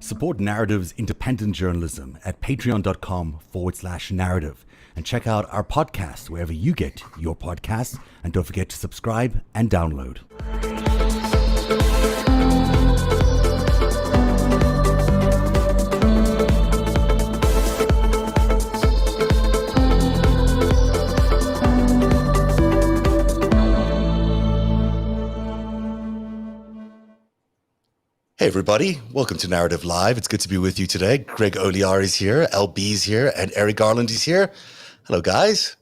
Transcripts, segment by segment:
Support Narrative's independent journalism at patreon.com/narrative and check out our podcast wherever you get your podcasts. And don't forget to subscribe and download. Hey everybody, welcome to Narrative Live. It's good to be with you today. Greg Oliar is here, LB's here, and Eric Garland is here. Hello guys.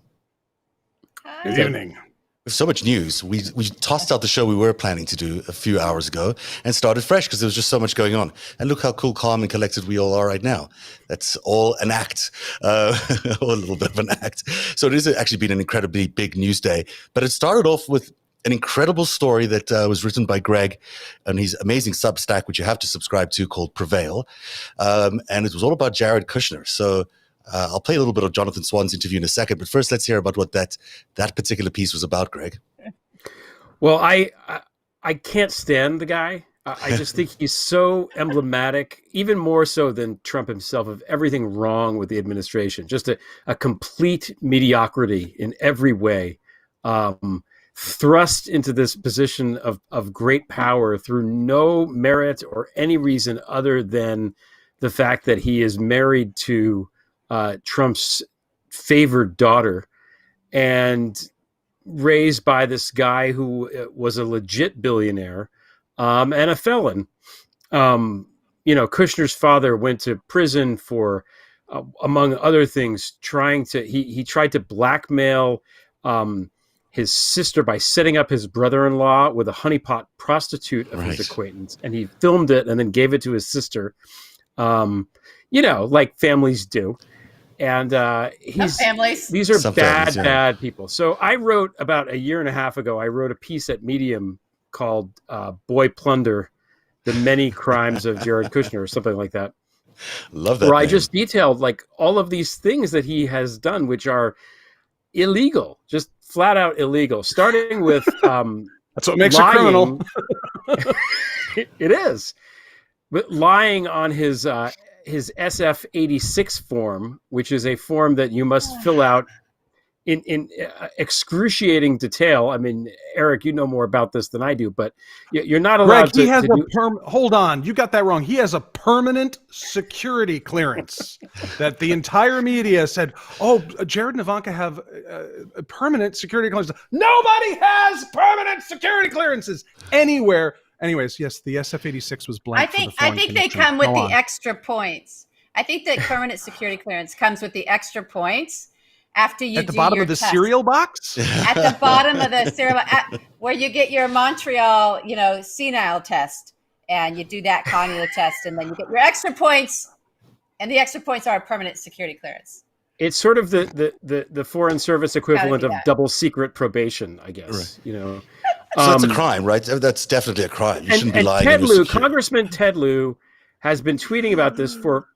Hi. Good evening. There's so much news. We tossed out the show we were planning to do a few hours ago and started fresh because there was just so much going on. And look how cool, calm, and collected we all are right now. That's all an act, or a little bit of an act. So it has actually been an incredibly big news day. But it started off with an incredible story that was written by Greg and his amazing Substack, which you have to subscribe to, called Prevail. And it was all about Jared Kushner. So I'll play a little bit of Jonathan Swan's interview in a second. But first, let's hear about what that particular piece was about, Greg. Well, I can't stand the guy. I just think he's so emblematic, even more so than Trump himself, of everything wrong with the administration. Just a complete mediocrity in every way. Thrust into this position of great power through no merit or any reason other than the fact that he is married to Trump's favored daughter and raised by this guy who was a legit billionaire and a felon. Kushner's father went to prison for, among other things, he tried to blackmail his sister by setting up his brother-in-law with a honeypot prostitute of his acquaintance. And he filmed it and then gave it to his sister, like families do. And these are bad people. So I wrote about a year and a half ago, I wrote a piece at Medium called Boy Plunder, The Many Crimes of Jared Kushner, or something like that. Love that. Where I just detailed like all of these things that he has done, which are illegal, just flat out illegal, starting with that's what makes a criminal. It is. But lying on his SF-86 form, which is a form that you must fill out in excruciating detail. I mean, Eric, you know more about this than I do, but you're not allowed Greg, he has hold on, you got that wrong. He has a permanent security clearance that the entire media said, oh, Jared and Ivanka have a permanent security clearance. Nobody has permanent security clearances anywhere. Anyways, yes, the SF-86 was blank. I think they come with the extra points. I think that permanent security clearance comes with the extra points. After you at the bottom of the test. cereal box, at the bottom of the cereal, where you get your Montreal, senile test, and you do that cognitive test, and then you get your extra points, and the extra points are a permanent security clearance. It's sort of the Foreign Service equivalent of double secret probation, I guess. Right. So that's a crime, right? That's definitely a crime. You shouldn't be lying. Congressman Ted Lieu has been tweeting about this for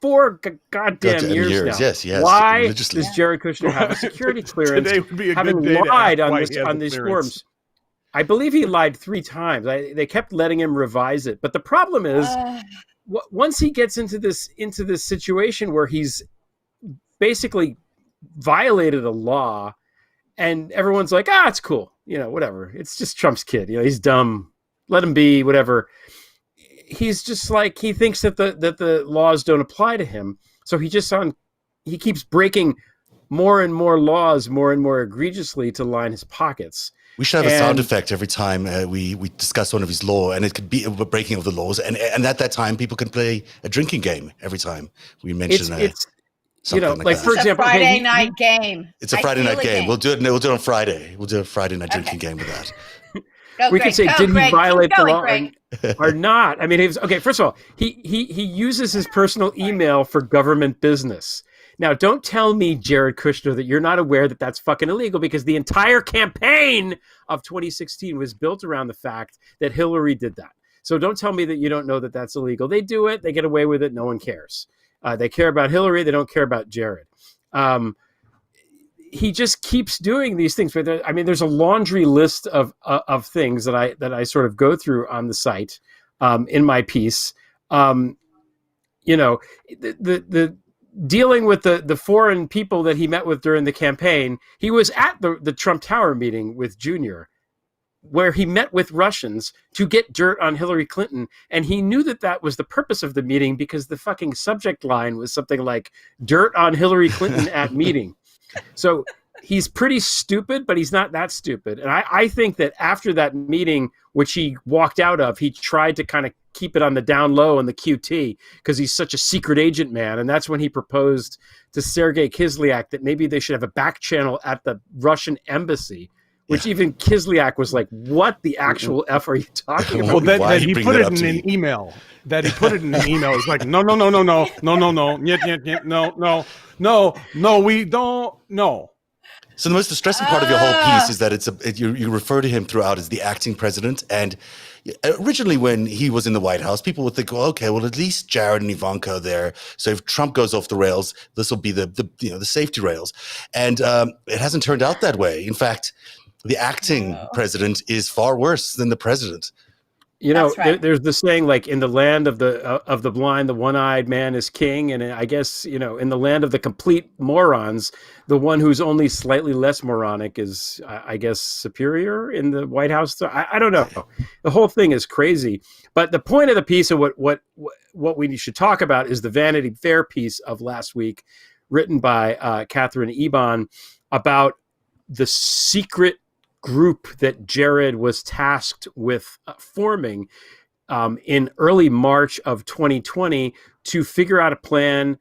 4 goddamn years now. Yes. Why does Jared Kushner have a security clearance? Today would be a having good day lied to on these forms? I believe he lied 3 times. They kept letting him revise it, but the problem is, once he gets into this situation where he's basically violated a law, and everyone's like, it's cool, whatever. It's just Trump's kid. He's dumb. Let him be, whatever. He's just like, he thinks that the laws don't apply to him. So he keeps breaking more and more laws more and more egregiously to line his pockets. We should have a sound effect every time we discuss one of his law, and it could be a breaking of the laws. And at that time, people can play a drinking game every time we mention something like for example, Friday night game. It's a Friday night game. We'll do it on Friday. We'll do a Friday night drinking game with that. We could say, did he violate the law or not? I mean, first of all, he uses his personal email for government business. Now, don't tell me, Jared Kushner, that you're not aware that that's fucking illegal, because the entire campaign of 2016 was built around the fact that Hillary did that. So don't tell me that you don't know that that's illegal. They do it. They get away with it. No one cares. They care about Hillary. They don't care about Jared. He just keeps doing these things. But there's a laundry list of things that I sort of go through on the site in my piece. the dealing with the foreign people that he met with during the campaign. He was at the Trump Tower meeting with Junior, where he met with Russians to get dirt on Hillary Clinton. And he knew that was the purpose of the meeting, because the fucking subject line was something like dirt on Hillary Clinton at meeting. So he's pretty stupid, but he's not that stupid. And I think that after that meeting, which he walked out of, he tried to kind of keep it on the down low in the QT, because he's such a secret agent man. And that's when he proposed to Sergei Kislyak that maybe they should have a back channel at the Russian embassy, which even Kislyak was like, what the actual F are you talking about? Well, that he put it in an email. That he put it in an email. It's like, no, we don't, no. So the most distressing part of your whole piece is that you refer to him throughout as the acting president. And originally when he was in the White House, people would think, well, okay, well, at least Jared and Ivanka are there. So if Trump goes off the rails, this will be the safety rails. And it hasn't turned out that way. In fact, the acting president is far worse than the president. Right. There's the saying, like, in the land of the blind, the one-eyed man is king. And I guess, in the land of the complete morons, the one who's only slightly less moronic is, I guess, superior in the White House. I don't know. The whole thing is crazy. But the point of the piece of what we should talk about is the Vanity Fair piece of last week, written by Catherine Eban, about the secret group that Jared was tasked with forming in early March of 2020 to figure out a plan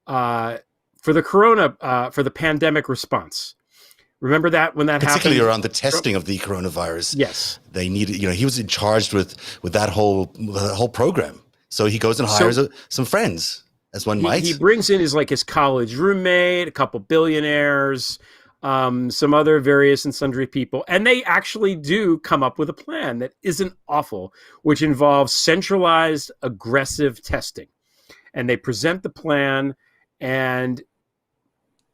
for the pandemic response. Remember that when that particularly happened? Around the testing of the coronavirus. Yes, they needed. He was charged with that whole program. So he goes and hires some friends, as one might. He brings in his college roommate, a couple billionaires, some other various and sundry people, and they actually do come up with a plan that isn't awful, which involves centralized aggressive testing. And they present the plan, and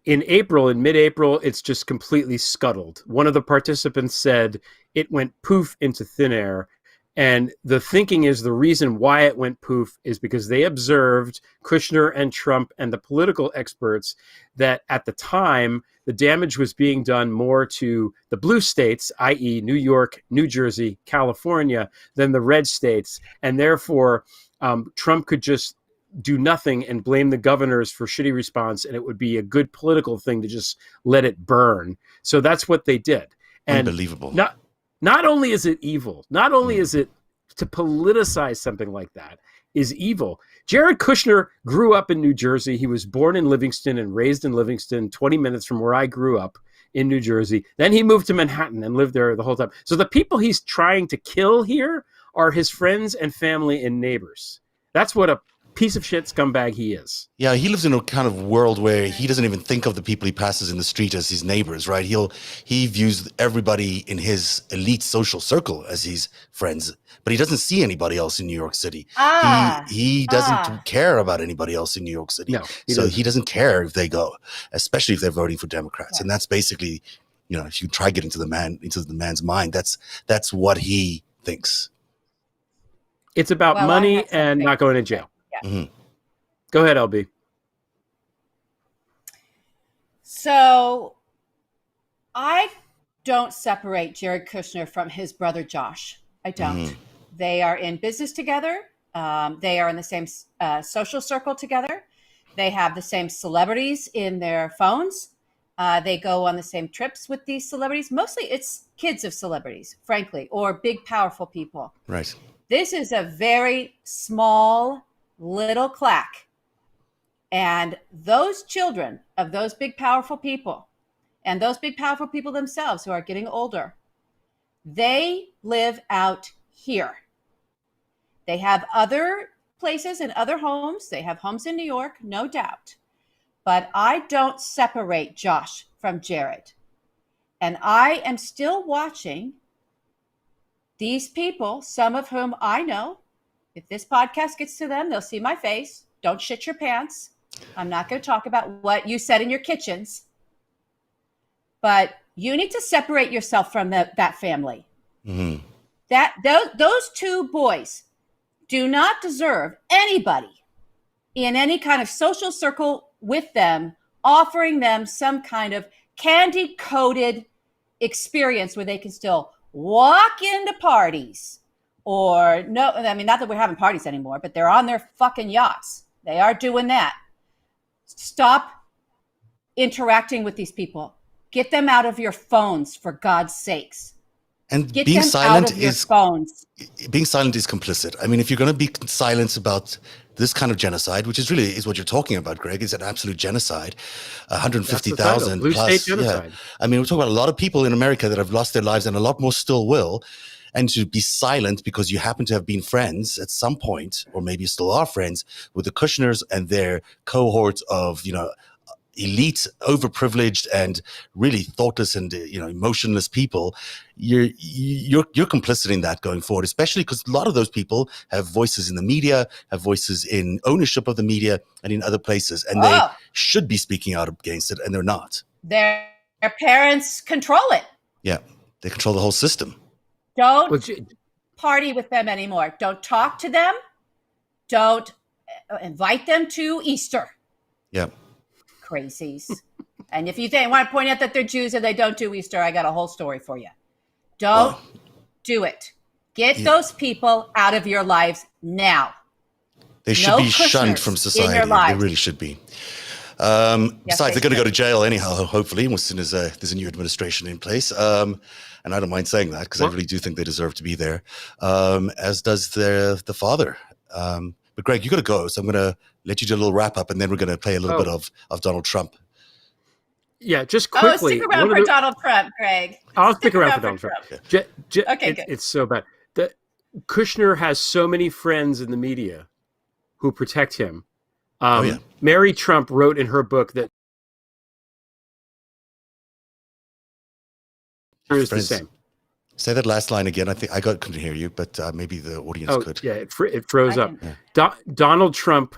in mid-April, it's just completely scuttled. One of the participants said it went poof into thin air. And the thinking is the reason why it went poof is because they observed, Kushner and Trump and the political experts, that at the time, the damage was being done more to the blue states, i.e. New York, New Jersey, California, than the red states. And therefore, Trump could just do nothing and blame the governors for shitty response, and it would be a good political thing to just let it burn. So that's what they did. And unbelievable. Not only is it evil, not only is it to politicize something like that is evil. Jared Kushner grew up in New Jersey. He was born in Livingston and raised in Livingston, 20 minutes from where I grew up in New Jersey. Then he moved to Manhattan and lived there the whole time. So the people he's trying to kill here are his friends and family and neighbors. That's what a piece of shit scumbag he is. Yeah, he lives in a kind of world where he doesn't even think of the people he passes in the street as his neighbors, right? He views everybody in his elite social circle as his friends, but he doesn't see anybody else in New York City. He doesn't care about anybody else in New York City. No, he doesn't care if they go, especially if they're voting for Democrats. Yeah. And that's basically, if you try to get into the man's mind, that's what he thinks. It's about money and not going to jail. Yeah. Mm-hmm. Go ahead, LB. So I don't separate Jared Kushner from his brother Josh. I don't. Mm-hmm. They are in business together. They are in the same social circle together. They have the same celebrities in their phones. They go on the same trips with these celebrities. Mostly it's kids of celebrities, frankly, or big, powerful people. Right. This is a very small little claque. And those children of those big, powerful people, and those big, powerful people themselves who are getting older, they live out here. They have other places and other homes. They have homes in New York, no doubt. But I don't separate Josh from Jared. And I am still watching these people, some of whom I know. If this podcast gets to them, they'll see my face. Don't shit your pants. I'm not going to talk about what you said in your kitchens. But you need to separate yourself from that family. Mm-hmm. Those two boys do not deserve anybody in any kind of social circle with them, offering them some kind of candy-coated experience where they can still walk into parties or no, I mean, not that we're having parties anymore, but they're on their fucking yachts. They are doing that. Stop interacting with these people. Get them out of your phones, for God's sakes. And Get being them silent out of your is phones. being silent is complicit. I mean, if you're going to be silent about this kind of genocide, which is really is what you're talking about, Greg, is an absolute genocide, 150,000 Blue plus. state genocide. Yeah. I mean, we're talking about a lot of people in America that have lost their lives, and a lot more still will. And to be silent because you happen to have been friends at some point, or maybe you still are friends with the Kushners and their cohort of, elite, overprivileged, and really thoughtless and emotionless people, you're complicit in that going forward, especially because a lot of those people have voices in the media, have voices in ownership of the media and in other places, and they should be speaking out against it, and they're not. Their parents control it. Yeah, they control the whole system. Don't party with them anymore. Don't talk to them. Don't invite them to Easter. Yeah. Crazies. And if you want to point out that they're Jews and they don't do Easter, I got a whole story for you. Don't do it. Get those people out of your lives now. They should be shunned from society. They really should be. Besides, they're going to go to jail anyhow, hopefully, as soon as there's a new administration in place. And I don't mind saying that because I really do think they deserve to be there, as does the father. But Greg, you got to go, so I'm going to let you do a little wrap up, and then we're going to play a little bit of Donald Trump. Yeah, just quickly. Stick around for Donald Trump, Greg. I'll stick around for Donald Trump. Okay, good. It's so bad. Kushner has so many friends in the media who protect him. Mary Trump wrote in her book that is the same. Say that last line again. I think I couldn't hear you, but maybe the audience could. Yeah, it froze up. Donald Trump,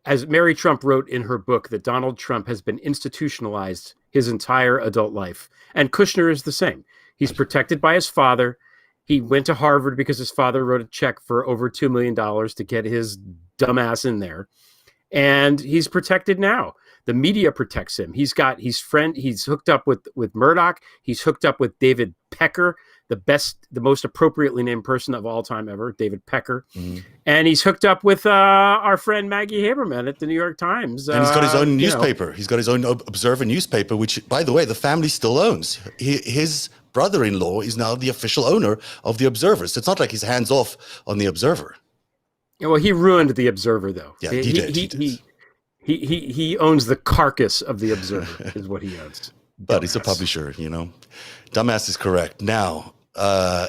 as Mary Trump wrote in her book, that Donald Trump has been institutionalized his entire adult life. And Kushner is the same. He's protected by his father. He went to Harvard because his father wrote a check for over $2 million to get his dumbass in there. And he's protected now. The media protects him. He's hooked up with Murdoch. He's hooked up with David Pecker, the most appropriately named person of all time ever, David Pecker. Mm-hmm. And he's hooked up with our friend Maggie Haberman at the New York Times. And he's got his own newspaper. He's got his own Observer newspaper, which, by the way, the family still owns. His brother-in-law is now the official owner of the Observer. So it's not like he's hands off on the Observer. Well, he ruined the Observer, though. Yeah, he did. He owns the carcass of the Observer, is what he owns. But he's a publisher, Dumbass is correct. Now,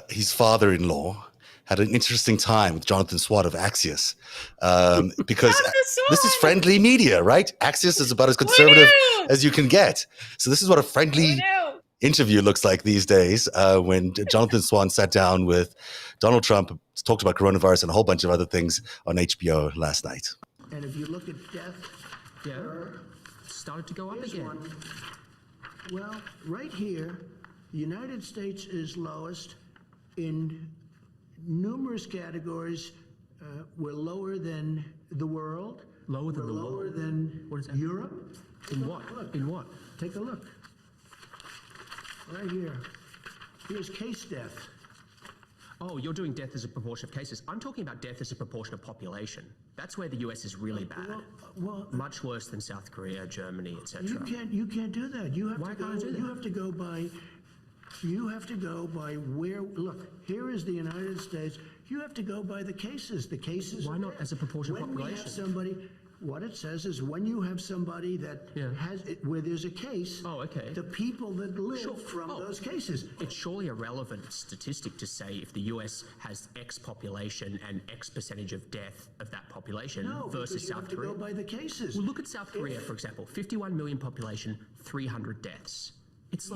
his father-in-law had an interesting time with Jonathan Swan of Axios, because this is friendly media, right? Axios is about as conservative as you can get. So this is what a friendly interview looks like these days, when Jonathan Swan sat down with Donald Trump, talked about coronavirus and a whole bunch of other things on HBO last night. And if you look at death, started to go up again. Well, right here, the United States is lowest in numerous categories. We're lower than the world. Lower than the world? Lower than what is that? Europe. In what? In what? Take a look. Right here. Here's case death. Oh, you're doing death as a proportion of cases. I'm talking about death as a proportion of population. That's where the US is really bad. Well, much worse than South Korea, Germany, etc. You can't do that. Why can't I do that? You have to go by where. Look, here is the United States. You have to go by the cases. The cases. Why not as a proportion of population? When we have somebody. What it says is when you have somebody that has it, where there's a case, the people that live from those cases. It's surely a relevant statistic to say if the US has X population and X percentage of death of that population versus South Korea. No, you have to go by the cases. Well, look at South Korea, for example. 51 million population, 300 deaths. It's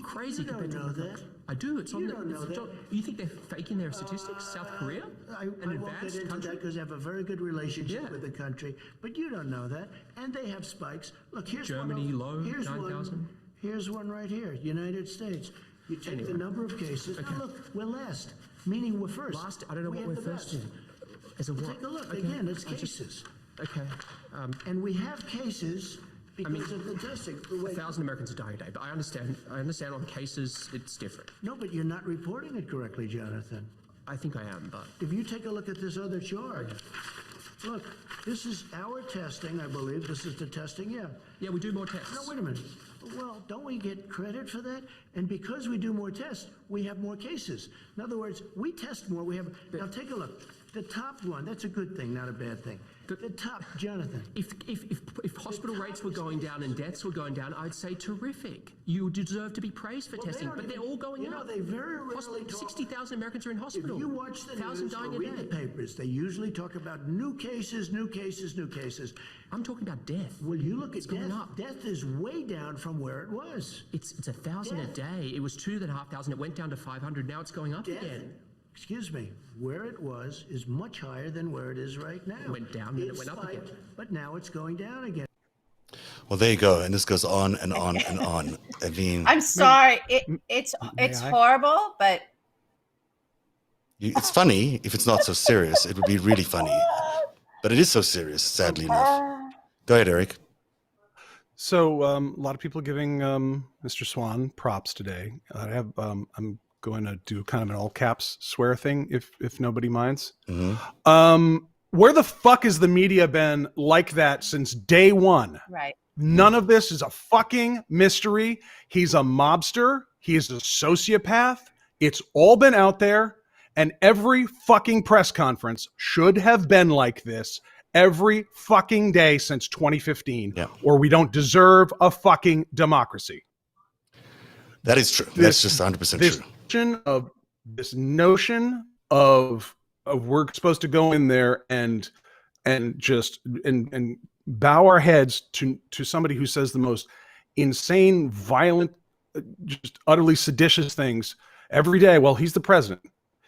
crazy. You don't know that. I do. It's on you don't know that. You think they're faking their statistics? South Korea? I won't get into that because they have a very good relationship with the country. But you don't know that. And they have spikes. Look, here's Germany low, 9,000. Here's one right here, United States. You take the number of cases. Okay. Now look, we're last, meaning we're first. Last, I don't know what we're first in. As a what? Take a look. Again, it's cases. Okay. And we have cases because of the testing. 1,000 Americans are dying a day, but I understand on cases it's different. No, but you're not reporting it correctly, Jonathan. I think I am, but If you take a look at this other chart, look, this is our testing, I believe. This is the testing, yeah. yeah, we do more tests. No, wait a minute. Well, don't we get credit for that? And because we do more tests, we have more cases. In other words, we test more. Now take a look. The top one, that's a good thing, not a bad thing. The top, Jonathan. If hospital rates were going down and deaths were going down, I'd say terrific. You deserve to be praised for testing, but they're all going up. They very rarely talk. 60,000 Americans are in hospital. If you watch the 1,000 news or dying a read the day. papers, they usually talk about new cases, new cases, new cases. I'm talking about death. Well, you look at going death. up. Death is way down from where it was. It's 1,000 a day. It was 2,500. It went down to 500. Now it's going up Death, again. excuse me, where it was is much higher than where it is right now. It went down, then it went up again. But now it's going down again. Well, there you go. And this goes on and on and on. I mean, I'm sorry. It's horrible, but it's funny. If it's not so serious, it would be really funny. But it is so serious, sadly enough. Go ahead, Eric. So a lot of people giving Mr. Swan props today. I have I'm going to do kind of an all caps swear thing if nobody minds. Where the fuck has the media been like that since day one? right. None of this is a fucking mystery. He's a mobster. He is a sociopath. It's all been out there. And every fucking press conference should have been like this every fucking day since 2015, or we don't deserve a fucking democracy. That is true. That's just 100% true. This notion of we're supposed to go in there and bow our heads to somebody who says the most insane, violent, just utterly seditious things every day. Well, he's the president.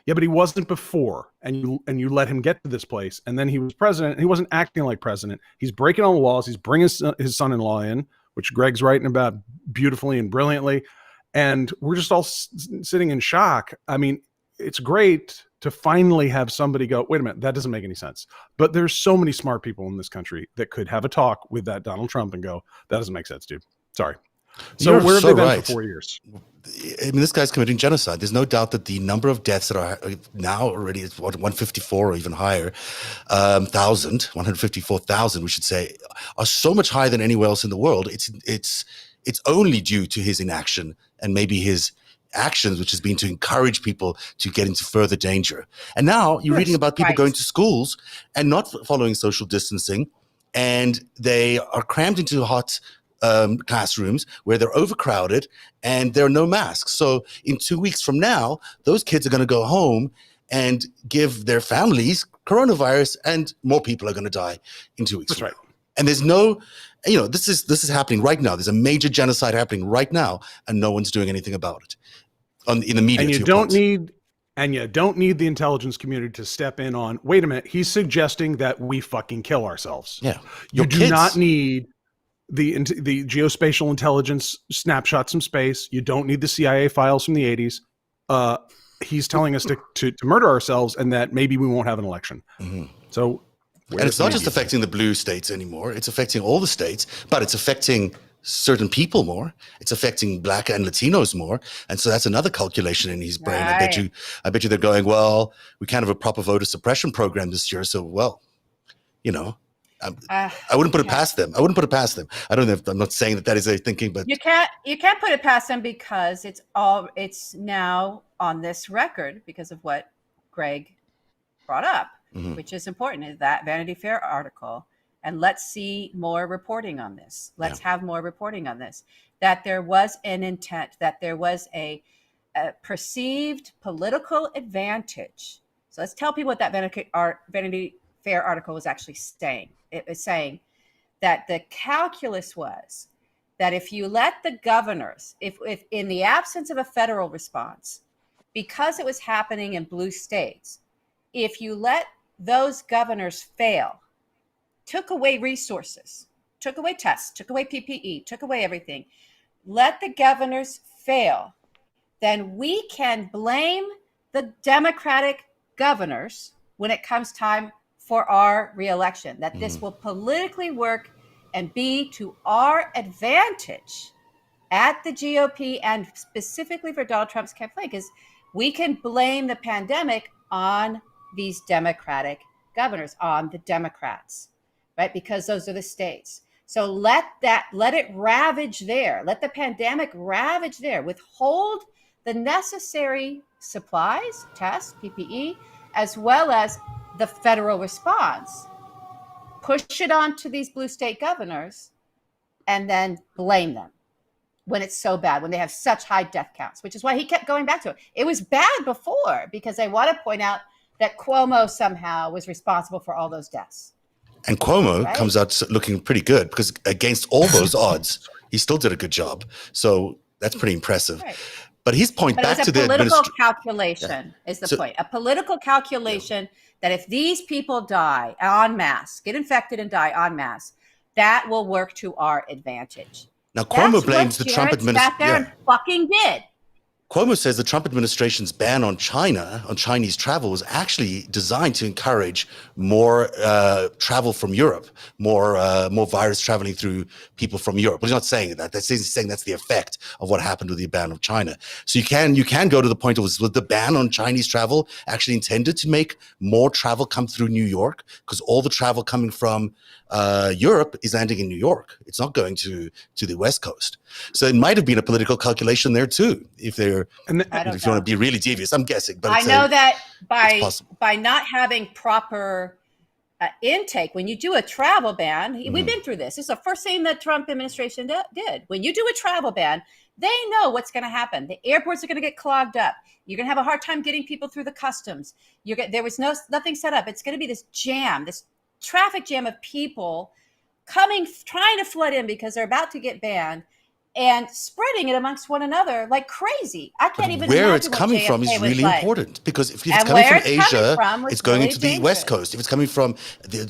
Yeah, but he wasn't before, and you let him get to this place, and then he was president, and he wasn't acting like president. He's breaking all the laws. He's bringing his son-in-law in, which Greg's writing about beautifully and brilliantly, and we're just all sitting in shock. I mean, it's great to finally have somebody go, wait a minute, that doesn't make any sense. But there's so many smart people in this country that could have a talk with that Donald Trump and go, that doesn't make sense, dude. Sorry. So where have they been for 4 years? I mean, this guy's committing genocide. There's no doubt that the number of deaths that are now already is 154 or even higher, 154,000, we should say, are so much higher than anywhere else in the world. It's only due to his inaction and maybe his actions, which has been to encourage people to get into further danger. And now you're reading about people going to schools and not following social distancing, and they are crammed into hot classrooms where they're overcrowded and there are no masks. So in 2 weeks from now, those kids are going to go home and give their families coronavirus, and more people are going to die in 2 weeks. That's from right. now. And there's no, this is happening right now. There's a major genocide happening right now, and no one's doing anything about it in the media. And you don't need the intelligence community to step in on, wait a minute, he's suggesting that we fucking kill ourselves. Yeah. You do not need the geospatial intelligence snapshots from space. You don't need the CIA files from the 80s. He's telling us to murder ourselves and that maybe we won't have an election. Mm-hmm. So, and it's not just affecting the blue states anymore. It's affecting all the states, but it's affecting certain people more. It's affecting Black and Latinos more. And so that's another calculation in his brain. Right. I bet you they're going, well, we can't have a proper voter suppression program this year. So, well, I wouldn't put it past them. I'm not saying that is their thinking, but you can't put it past them because it's now on this record because of what Greg brought up, which is important, is that Vanity Fair article. And let's see more reporting on this. Let's have more reporting on this, that there was an intent, that there was a perceived political advantage. So let's tell people what that Vanity Fair article was actually saying. It was saying that the calculus was that if you let the governors, if in the absence of a federal response, because it was happening in blue states, if you let those governors fail, took away resources, took away tests, took away PPE, took away everything, let the governors fail, then we can blame the Democratic governors when it comes time for our reelection, that this will politically work and be to our advantage at the GOP and specifically for Donald Trump's campaign, because we can blame the pandemic on these Democratic governors, on the Democrats, right? Because those are the states. So let it ravage there. Let the pandemic ravage there. Withhold the necessary supplies, tests, PPE, as well as the federal response. Push it on to these blue state governors and then blame them when it's so bad, when they have such high death counts, which is why he kept going back to it. It was bad before because they want to point out that Cuomo somehow was responsible for all those deaths. And Cuomo comes out looking pretty good because against all those odds, he still did a good job. So that's pretty impressive. Right. But his point But back to the political calculation is the point. A political calculation that if these people die en masse, get infected and die en masse, that will work to our advantage. Now, Cuomo blames the Trump administration. Sat there and fucking did. Cuomo says the Trump administration's ban on Chinese travel, was actually designed to encourage more travel from Europe, more virus traveling through people from Europe. But he's not saying that. He's saying that's the effect of what happened with the ban of China. So you can go to the point of, was the ban on Chinese travel actually intended to make more travel come through New York? Because all the travel coming from Europe is landing in New York. It's not going to the West Coast. So it might have been a political calculation there too, if you want to be really devious. I'm guessing, but I know that by not having proper intake, when you do a travel ban, we've been through this. This is the first thing the Trump administration did. When you do a travel ban, they know what's going to happen. The airports are going to get clogged up. You're going to have a hard time getting people through the customs. There was nothing set up. It's going to be this jam, this traffic jam of people coming, trying to flood in because they're about to get banned and spreading it amongst one another like crazy. I can't even imagine where it's coming from is really important, because if it's coming from Asia, it's going into the West Coast. If it's coming from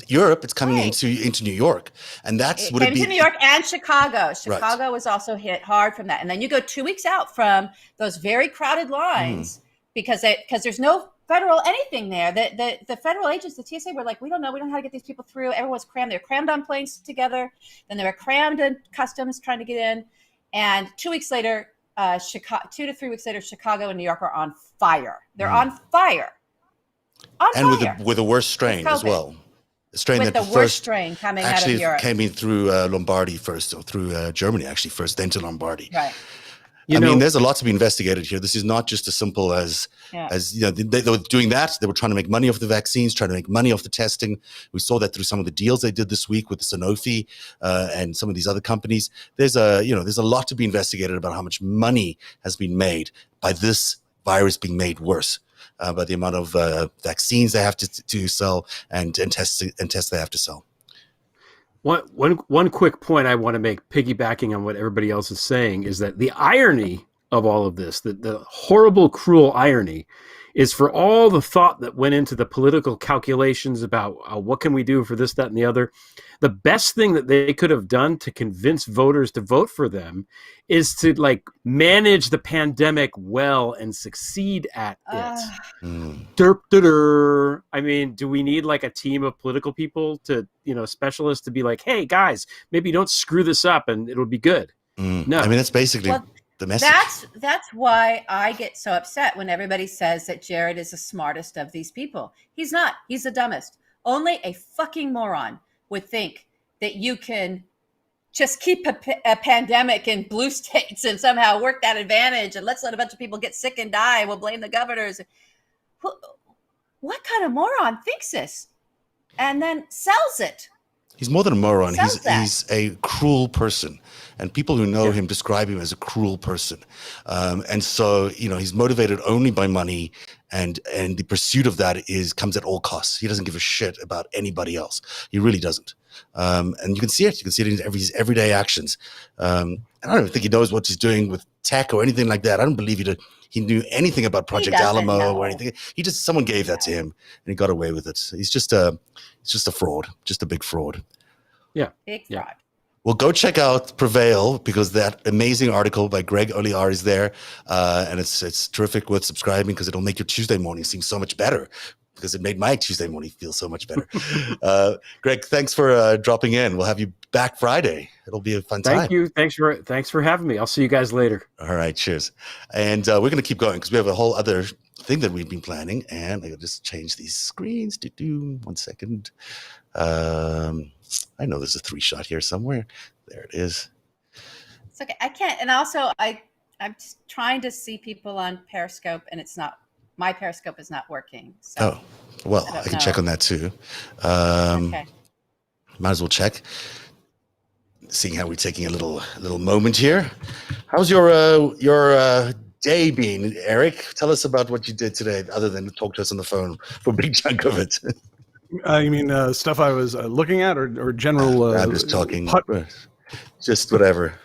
Europe, it's coming into New York, and that's what it came to New York and Chicago. Chicago was also hit hard from that, and then you go 2 weeks out from those very crowded lines because there's no federal anything there. The federal agents, the TSA, were like, we don't know how to get these people through. Everyone's crammed. They're crammed on planes together. Then they were crammed in customs trying to get in. And 2 weeks later, 2 to 3 weeks later, Chicago and New York are on fire. They're on fire. With a worse strain as well. A strain with that the worst strain coming out of Europe. Actually came in through Lombardy first, or through Germany actually first, then to Lombardy. Right. I mean, there's a lot to be investigated here. This is not just as simple as they were doing that. They were trying to make money off the vaccines, trying to make money off the testing. We saw that through some of the deals they did this week with Sanofi and some of these other companies. There's a lot to be investigated about how much money has been made by this virus being made worse, by the amount of vaccines they have to sell and tests they have to sell. One quick point I want to make, piggybacking on what everybody else is saying, is that the irony of all of this, the horrible, cruel irony, is for all the thought that went into the political calculations about what can we do for this, that, and the other. The best thing that they could have done to convince voters to vote for them is to manage the pandemic well and succeed at it. I mean, do we need a team of political people to, specialists to be like, hey guys, maybe don't screw this up and it'll be good? No. I mean, that's basically the message. That's why I get so upset when everybody says that Jared is the smartest of these people. He's not. He's the dumbest. Only a fucking moron would think that you can just keep a pandemic in blue states and somehow work that advantage and let's let a bunch of people get sick and die and we'll blame the governors. What kind of moron thinks this and then sells it? He's more than a moron. He's a cruel person. And people who know him describe him as a cruel person. And so, he's motivated only by money, and the pursuit of that comes at all costs. He doesn't give a shit about anybody else. He really doesn't. And you can see it. You can see it in his everyday actions. And I don't think he knows what he's doing with tech or anything like that. I don't believe he knew anything about Project Alamo or anything. Someone gave that to him and he got away with it. He's just a fraud, just a big fraud. Yeah. Big fraud. Well, go check out Prevail, because that amazing article by Greg Oliar is there. And it's terrific with subscribing, because it'll make your Tuesday morning seem so much better. because it made my Tuesday morning feel so much better. Greg, thanks for dropping in. We'll have you back Friday. It'll be a fun time. Thank you. Thanks for having me. I'll see you guys later. All right, cheers. And we're going to keep going because we have a whole other thing that we've been planning, and I'll just change these screens. 1 second. I know there's a 3-shot here somewhere. There it is. It's okay. I can't. And also, I'm just trying to see people on Periscope, and it's not. My Periscope is not working. So well, I can check on that too. Okay. Might as well check. Seeing how we're taking a little moment here. How's your day been, Eric? Tell us about what you did today, other than talk to us on the phone for a big chunk of it. You mean stuff I was looking at, or general? I'm just talking. Just whatever.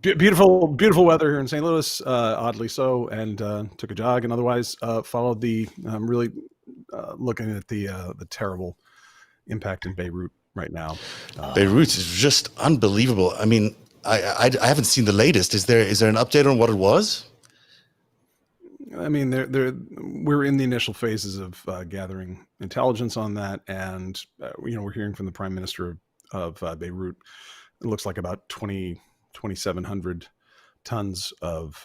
Beautiful weather here in St. Louis, oddly so, and took a jog, and otherwise followed the really looking at the terrible impact in Beirut right now. Beirut is just unbelievable. I mean, I haven't seen the latest. Is there an update on what it was? I mean, we're in the initial phases of gathering intelligence on that, and we're hearing from the Prime Minister of Beirut. It looks like about 2,700 tons of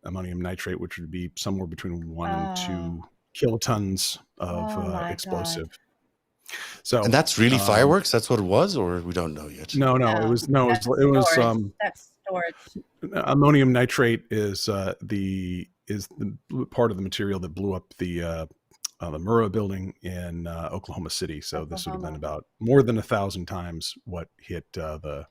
ammonium nitrate, which would be somewhere between 1 and 2 kilotons of explosive. God. So, and that's really fireworks. That's what it was, or we don't know yet. No, it was that's storage. Ammonium nitrate is the part of the material that blew up the Murrah building in Oklahoma City. So this would have been about more than 1,000 times what hit the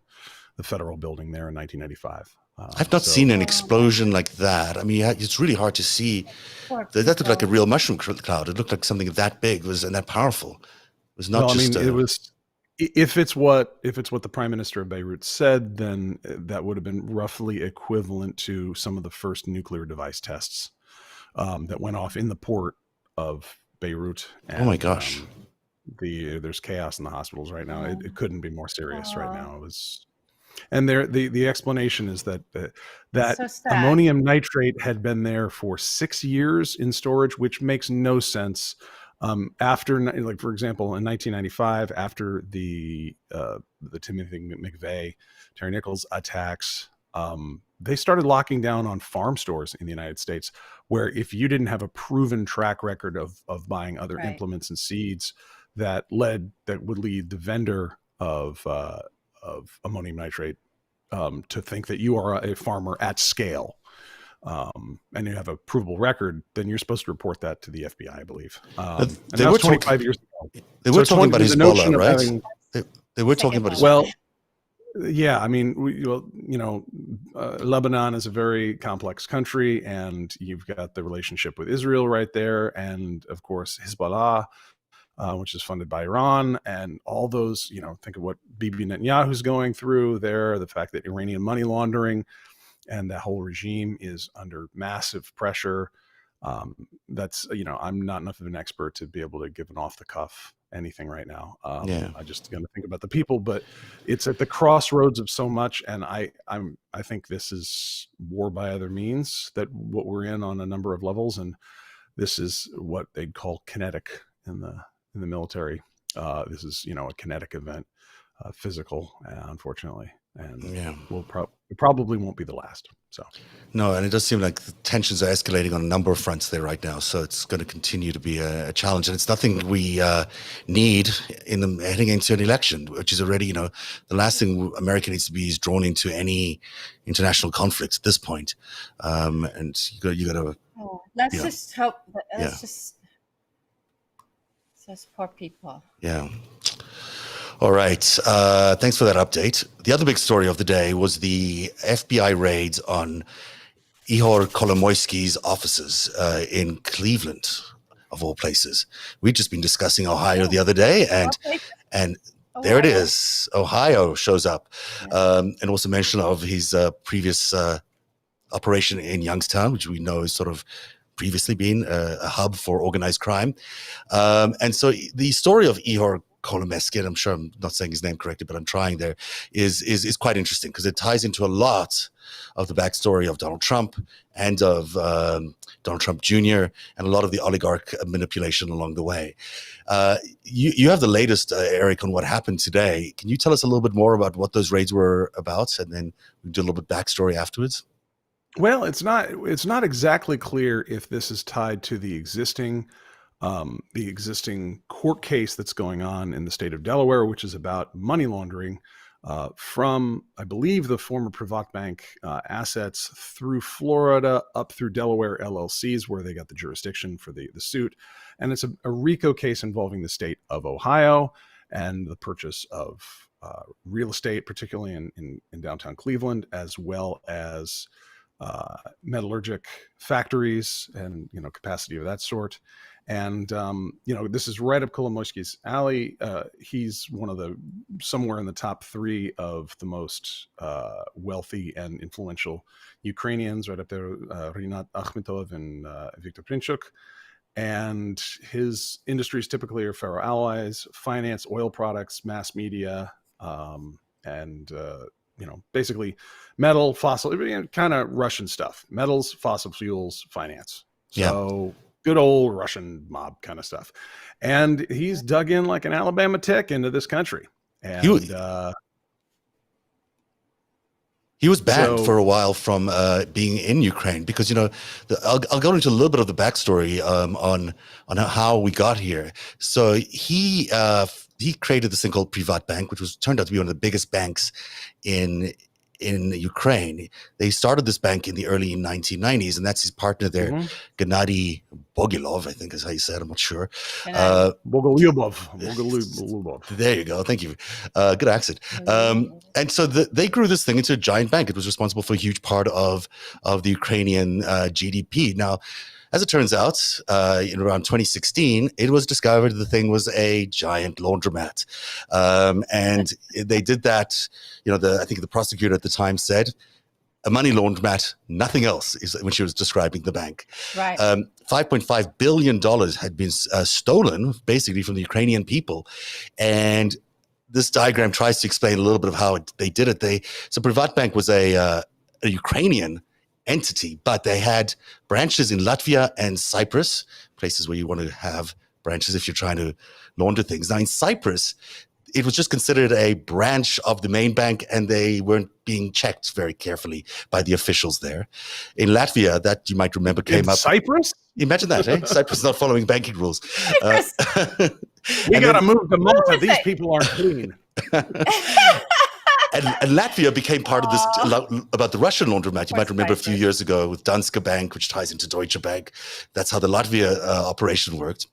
federal building there in 1995. I've not seen an explosion like that. I mean, it's really hard to see. That looked like a real mushroom cloud. It looked like something that big and that powerful. It was not just. It was. If it's what the Prime Minister of Beirut said, then that would have been roughly equivalent to some of the first nuclear device tests that went off in the port of Beirut. And, oh my gosh! There's chaos in the hospitals right now. It couldn't be more serious right now. It was. And the explanation is that ammonium nitrate had been there for 6 years in storage, which makes no sense. After, like, for example, in 1995, after the Timothy McVeigh, Terry Nichols attacks, they started locking down on farm stores in the United States, where if you didn't have a proven track record of buying other implements and seeds that would lead the vendor of ammonium nitrate to think that you are a farmer at scale, and you have a provable record, then you're supposed to report that to the FBI, I believe. They were 25 years ago. They were talking about Hezbollah, right? They were talking about Hezbollah. Well, yeah, I mean, Lebanon is a very complex country, and you've got the relationship with Israel right there, and of course Hezbollah, which is funded by Iran, and all those, think of what Bibi Netanyahu's going through there, the fact that Iranian money laundering and that whole regime is under massive pressure. That's, I'm not enough of an expert to be able to give an off the cuff anything right now. I just going to think about the people, but it's at the crossroads of so much. And I think this is war by other means, that what we're in on a number of levels. And this is what they'd call kinetic in the military. This is, a kinetic event, physical, unfortunately, and it probably won't be the last. So no, and it does seem like the tensions are escalating on a number of fronts there right now. So it's going to continue to be a challenge, and it's nothing we need heading into an election, which is already, the last thing America needs to be is drawn into any international conflict at this point. And you got to. Let's just hope. Just those poor people. Yeah. All right. Thanks for that update. The other big story of the day was the FBI raids on Ihor Kolomoisky's offices in Cleveland, of all places. We've just been discussing Ohio the other day, and there it is. Ohio shows up, and also mention of his previous operation in Youngstown, which we know is sort of previously been a hub for organized crime. And so the story of Ihor Kolomoisky, and I'm sure I'm not saying his name correctly, but I'm trying there, is quite interesting because it ties into a lot of the backstory of Donald Trump and of Donald Trump Jr. and a lot of the oligarch manipulation along the way. You have the latest, Eric, on what happened today. Can you tell us a little bit more about what those raids were about, and then we do a little bit backstory afterwards? Well, it's not exactly clear if this is tied to the existing court case that's going on in the state of Delaware, which is about money laundering from, I believe, the former Privatbank assets through Florida up through Delaware LLCs, where they got the jurisdiction for the suit. And it's a RICO case involving the state of Ohio and the purchase of real estate, particularly in downtown Cleveland, as well as metallurgic factories and, capacity of that sort. And, this is right up Kolomoisky's alley. He's somewhere in the top 3 of the most wealthy and influential Ukrainians, right up there, Rinat Akhmetov and Viktor Princhuk. And his industries typically are ferroalloys, finance, oil products, mass media, and basically metal, fossil, kind of Russian stuff, metals, fossil fuels, finance. So good old Russian mob kind of stuff. And he's dug in like an Alabama tick into this country. And he was banned for a while from being in Ukraine because, I'll go into a little bit of the backstory on how we got here. So he created this thing called Privatbank, which turned out to be one of the biggest banks in Ukraine. They started this bank in the early 1990s, and that's his partner there, Gennady Bogilov, I think is how you said. I'm not sure. Bogolyubov. There you go. Thank you. Good accent. And so they grew this thing into a giant bank. It was responsible for a huge part of the Ukrainian GDP. Now, as it turns out, in around 2016, it was discovered the thing was a giant laundromat. And they did that, I think the prosecutor at the time said, a money laundromat, nothing else, is when she was describing the bank. Right. $5.5 billion had been stolen, basically, from the Ukrainian people. And this diagram tries to explain a little bit of how they did it. So Privatbank was a Ukrainian entity, but they had branches in Latvia and Cyprus, places where you want to have branches if you're trying to launder things. Now in Cyprus, it was just considered a branch of the main bank, and they weren't being checked very carefully by the officials there. In Latvia, that you might remember came up. Cyprus? Imagine that, eh? Cyprus not following banking rules. We got to move to Malta. These people aren't clean. And Latvia became part of this about the Russian laundromat. You might remember a few years ago with Danske Bank, which ties into Deutsche Bank. That's how the Latvia operation worked.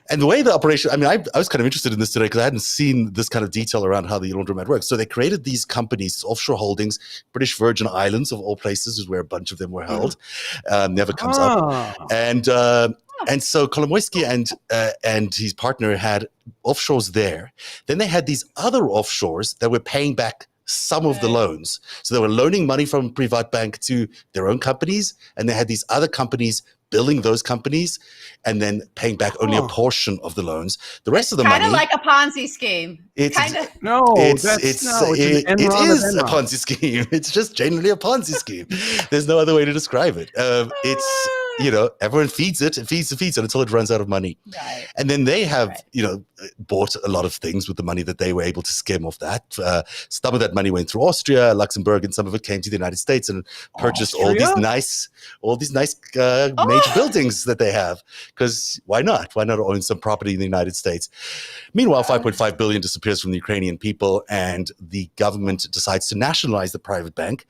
And the way the operation, I was kind of interested in this today because I hadn't seen this kind of detail around how the laundromat works. So they created these companies, offshore holdings, British Virgin Islands of all places is where a bunch of them were held. Never comes up. And so Kolomoisky and his partner had offshores there. Then they had these other offshores that were paying back some of the loans. So they were loaning money from Privatbank to their own companies, and they had these other companies billing those companies and then paying back only a portion of the loans. The rest of the money, kind of like a Ponzi scheme. It is a Ponzi scheme. It's just generally a Ponzi scheme. There's no other way to describe it. It's everyone feeds it until it runs out of money. Right. And then they have, bought a lot of things with the money that they were able to skim off that. Some of that money went through Austria, Luxembourg, and some of it came to the United States and purchased all these nice major buildings that they have. Because why not? Why not own some property in the United States? Meanwhile, $5.5 billion disappears from the Ukrainian people, and the government decides to nationalize the private bank.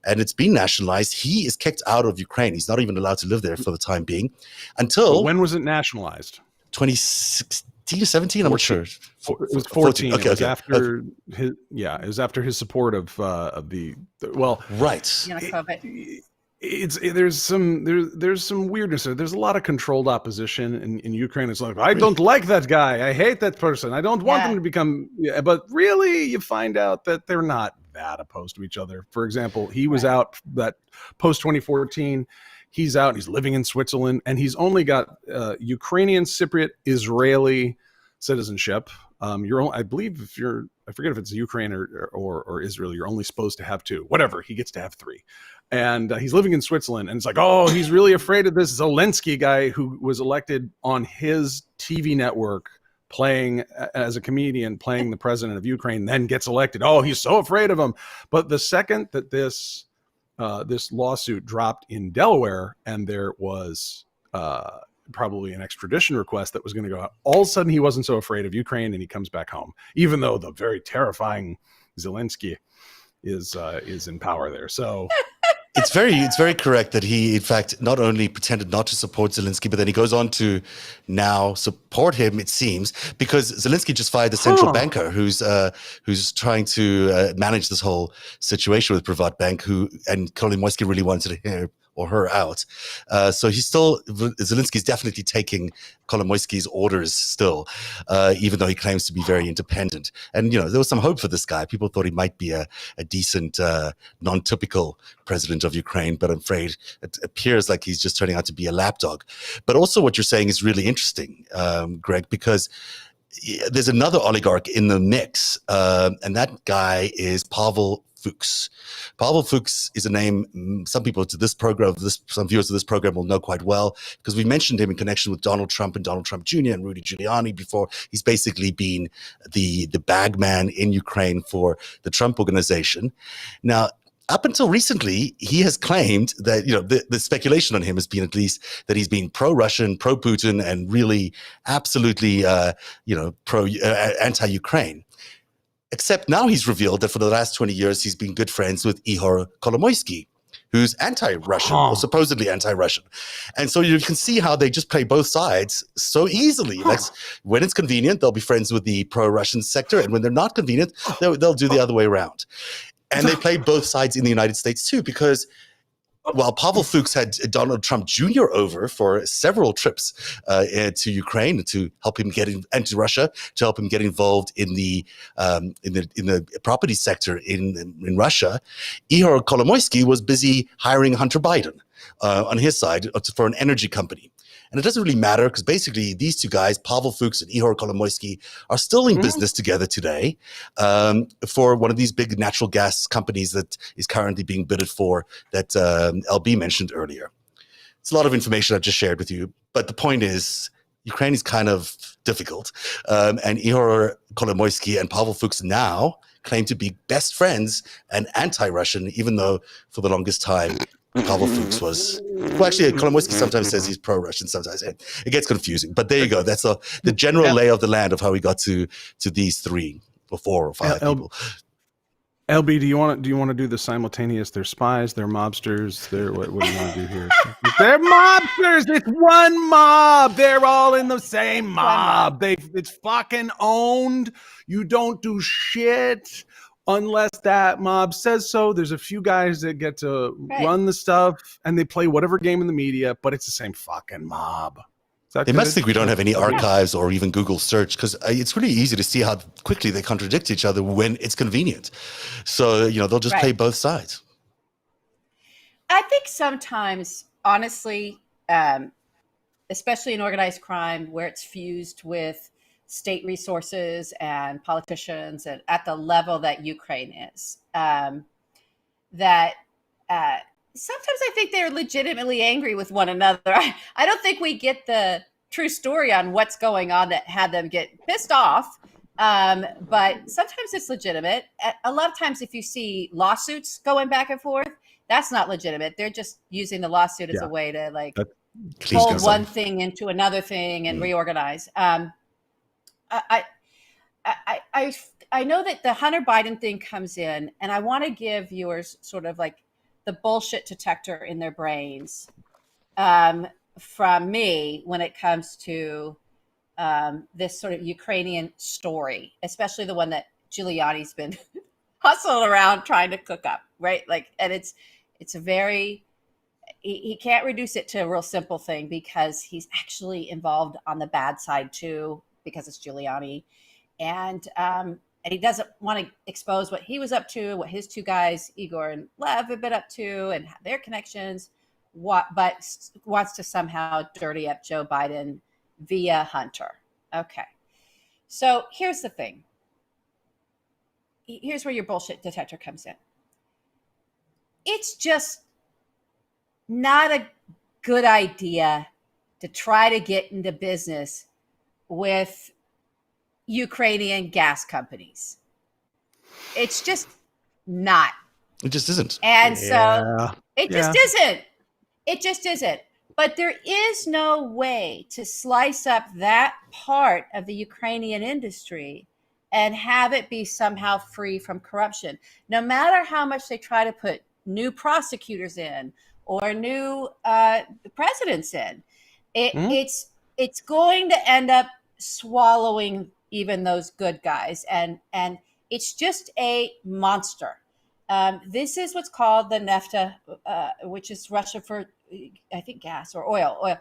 And it's been nationalized. He is kicked out of Ukraine. He's not even allowed to live there for the time being. Until when was it nationalized? 2016 or 17? I'm not sure. It was 14. Okay, it was after his. Yeah, it was after his support of the. Right. There's some weirdness there. There's a lot of controlled opposition in Ukraine. It's like, I don't like that guy. I hate that person. I don't want them to become. Yeah, but really, you find out that they're not that opposed to each other. For example, he was out that post 2014. He's out. He's living in Switzerland, and he's only got Ukrainian, Cypriot, Israeli citizenship. I believe I forget if it's Ukraine or Israel, you're only supposed to have two. Whatever, he gets to have three. And he's living in Switzerland, and it's like, oh, he's really afraid of this Zelensky guy who was elected on his TV network, playing as a comedian, playing the president of Ukraine, then gets elected. Oh, he's so afraid of him. But the second that this lawsuit dropped in Delaware, and there was probably an extradition request that was going to go out, all of a sudden he wasn't so afraid of Ukraine, and he comes back home, even though the very terrifying Zelensky is in power there. So it's very correct that he, in fact, not only pretended not to support Zelensky, but then he goes on to now support him, it seems, because Zelensky just fired the central banker who's trying to manage this whole situation with Privatbank, and Kolomoisky really wanted him or her out. So Zelensky's definitely taking Kolomoisky's orders still, even though he claims to be very independent. And, there was some hope for this guy. People thought he might be a decent, non-typical president of Ukraine, but I'm afraid it appears like he's just turning out to be a lapdog. But also what you're saying is really interesting, Greg, because there's another oligarch in the mix, and that guy is Pavel Fuchs. Pavel Fuchs is a name some people to this program, some viewers of this program will know quite well, because we mentioned him in connection with Donald Trump and Donald Trump Jr. and Rudy Giuliani before. He's basically been the bag man in Ukraine for the Trump organization. Now, up until recently, he has claimed that, the speculation on him has been at least that he's been pro-Russian, pro-Putin, and really absolutely, anti-Ukraine. Except now he's revealed that for the last 20 years, he's been good friends with Ihor Kolomoisky, who's anti-Russian, or supposedly anti-Russian. And so you can see how they just play both sides so easily. When it's convenient, they'll be friends with the pro-Russian sector. And when they're not convenient, they'll do the other way around. And they play both sides in the United States too, because while Pavel Fuchs had Donald Trump Jr. over for several trips to Ukraine to help him and to Russia to help him get involved in the property sector in Russia, Ihor Kolomoisky was busy hiring Hunter Biden on his side for an energy company. And it doesn't really matter, because basically these two guys, Pavel Fuchs and Ihor Kolomoisky, are still in business together today for one of these big natural gas companies that is currently being bidded for that LB mentioned earlier. It's a lot of information I've just shared with you, but the point is Ukraine is kind of difficult. And Ihor Kolomoisky and Pavel Fuchs now claim to be best friends and anti-Russian, even though for the longest time Pavel Fuchs was, well, actually, Kolomoisky sometimes says he's pro-Russian, sometimes it gets confusing. But there you go. That's the general lay of the land of how we got to these three or four or five people. LB, do you want to do the simultaneous? They're spies, they're mobsters. What do you want to do here? They're mobsters. It's one mob. They're all in the same mob. It's fucking owned. You don't do shit unless that mob says so. There's a few guys that get to run the stuff, and they play whatever game in the media, but it's the same fucking mob. They must think we don't have any archives or even Google search, because it's really easy to see how quickly they contradict each other when it's convenient. So, they'll just play both sides. I think sometimes, honestly, especially in organized crime where it's fused with state resources and politicians and at the level that Ukraine is, that sometimes I think they're legitimately angry with one another. I don't think we get the true story on what's going on that had them get pissed off. But sometimes it's legitimate. A lot of times if you see lawsuits going back and forth, that's not legitimate. They're just using the lawsuit as a way to fold one thing into another thing and reorganize. I know that the Hunter Biden thing comes in, and I want to give viewers sort of like the bullshit detector in their brains from me when it comes to this sort of Ukrainian story, especially the one that Giuliani's been hustling around trying to cook up, right? And it's a very, he can't reduce it to a real simple thing, because he's actually involved on the bad side too, because it's Giuliani. And he doesn't want to expose what he was up to, what his two guys, Igor and Lev, have been up to, and their connections, but wants to somehow dirty up Joe Biden via Hunter. Okay. So here's the thing. Here's where your bullshit detector comes in. It's just not a good idea to try to get into business with Ukrainian gas companies. It's just not. It just isn't. And so it just Yeah. isn't. It just isn't. But there is no way to slice up that part of the Ukrainian industry and have it be somehow free from corruption. No matter how much they try to put new prosecutors in or new presidents in, it's going to end up swallowing even those good guys, and it's just a monster. This is what's called the nefta, which is Russia for, I think, gas or oil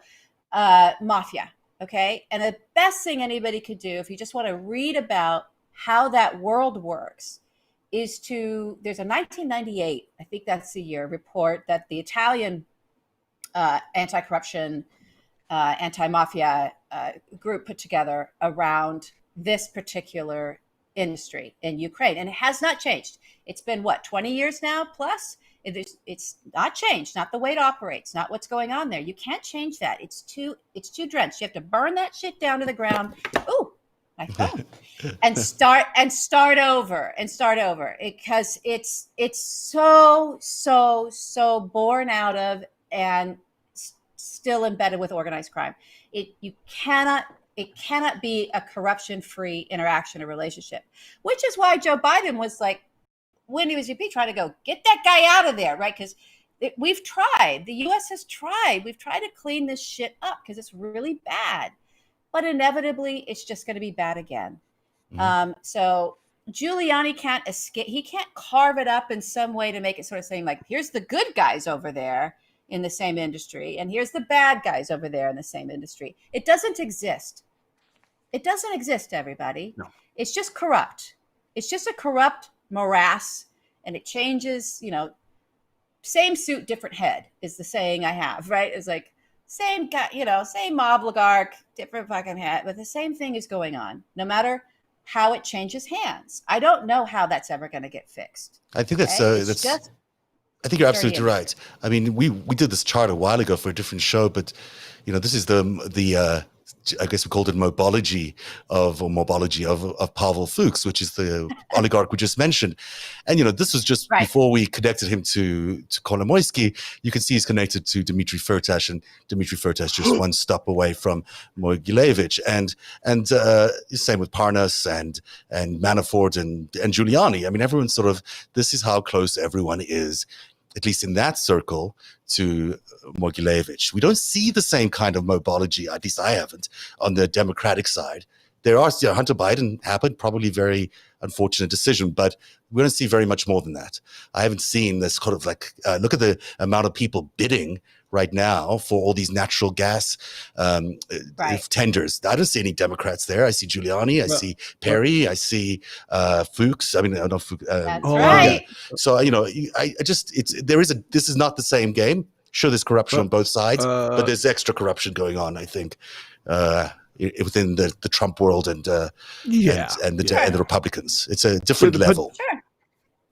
mafia. Okay, and the best thing anybody could do if you just want to read about how that world works is there's a 1998, I think that's the year, report that the Italian anti-corruption, anti-mafia group put together around this particular industry in Ukraine. And it has not changed. It's been, 20 years now plus? It's not changed, not the way it operates, not what's going on there. You can't change that. It's too drenched. You have to burn that shit down to the ground. Ooh, my phone. and start over because it's so born out of and still embedded with organized crime. It cannot be a corruption-free interaction or relationship, which is why Joe Biden was like, when he was VP, trying to go, get that guy out of there, right? Because we've tried. The U.S. has tried. We've tried to clean this shit up because it's really bad. But inevitably, it's just going to be bad again. So Giuliani can't escape. He can't carve it up in some way to make it sort of saying, like, here's the good guys over there in the same industry, and here's the bad guys over there in the same industry. It doesn't exist. It doesn't exist, everybody. No. It's just corrupt. It's just a corrupt morass, and it changes, same suit, different head is the saying I have, right? It's like same guy, same oligarch, different fucking head, but the same thing is going on, no matter how it changes hands. I don't know how that's ever going to get fixed. I think I think you're absolutely right. I mean, we did this chart a while ago for a different show, but this is the I guess we called it mobology of Pavel Fuchs, which is the oligarch we just mentioned. And, this was just before we connected him to Kolomoisky. You can see he's connected to Dmitry Firtash, and Dmitry Firtash just one stop away from Mogilevich. And same with Parnas and Manafort and Giuliani. I mean, everyone's this is how close everyone is, at least in that circle, to Mogilevich. We don't see the same kind of mobology, at least I haven't, on the Democratic side. There are, Hunter Biden happened, probably very unfortunate decision, but we don't see very much more than that. I haven't seen this look at the amount of people bidding right now for all these natural gas tenders. I don't see any Democrats there. I see Giuliani, I see Perry, I see Fuchs. I mean, I don't Fuchs. That's right. Yeah. So, this is not the same game. Sure, there's corruption on both sides, but there's extra corruption going on, I think, within the Trump world and the Republicans. It's a different level. Sure.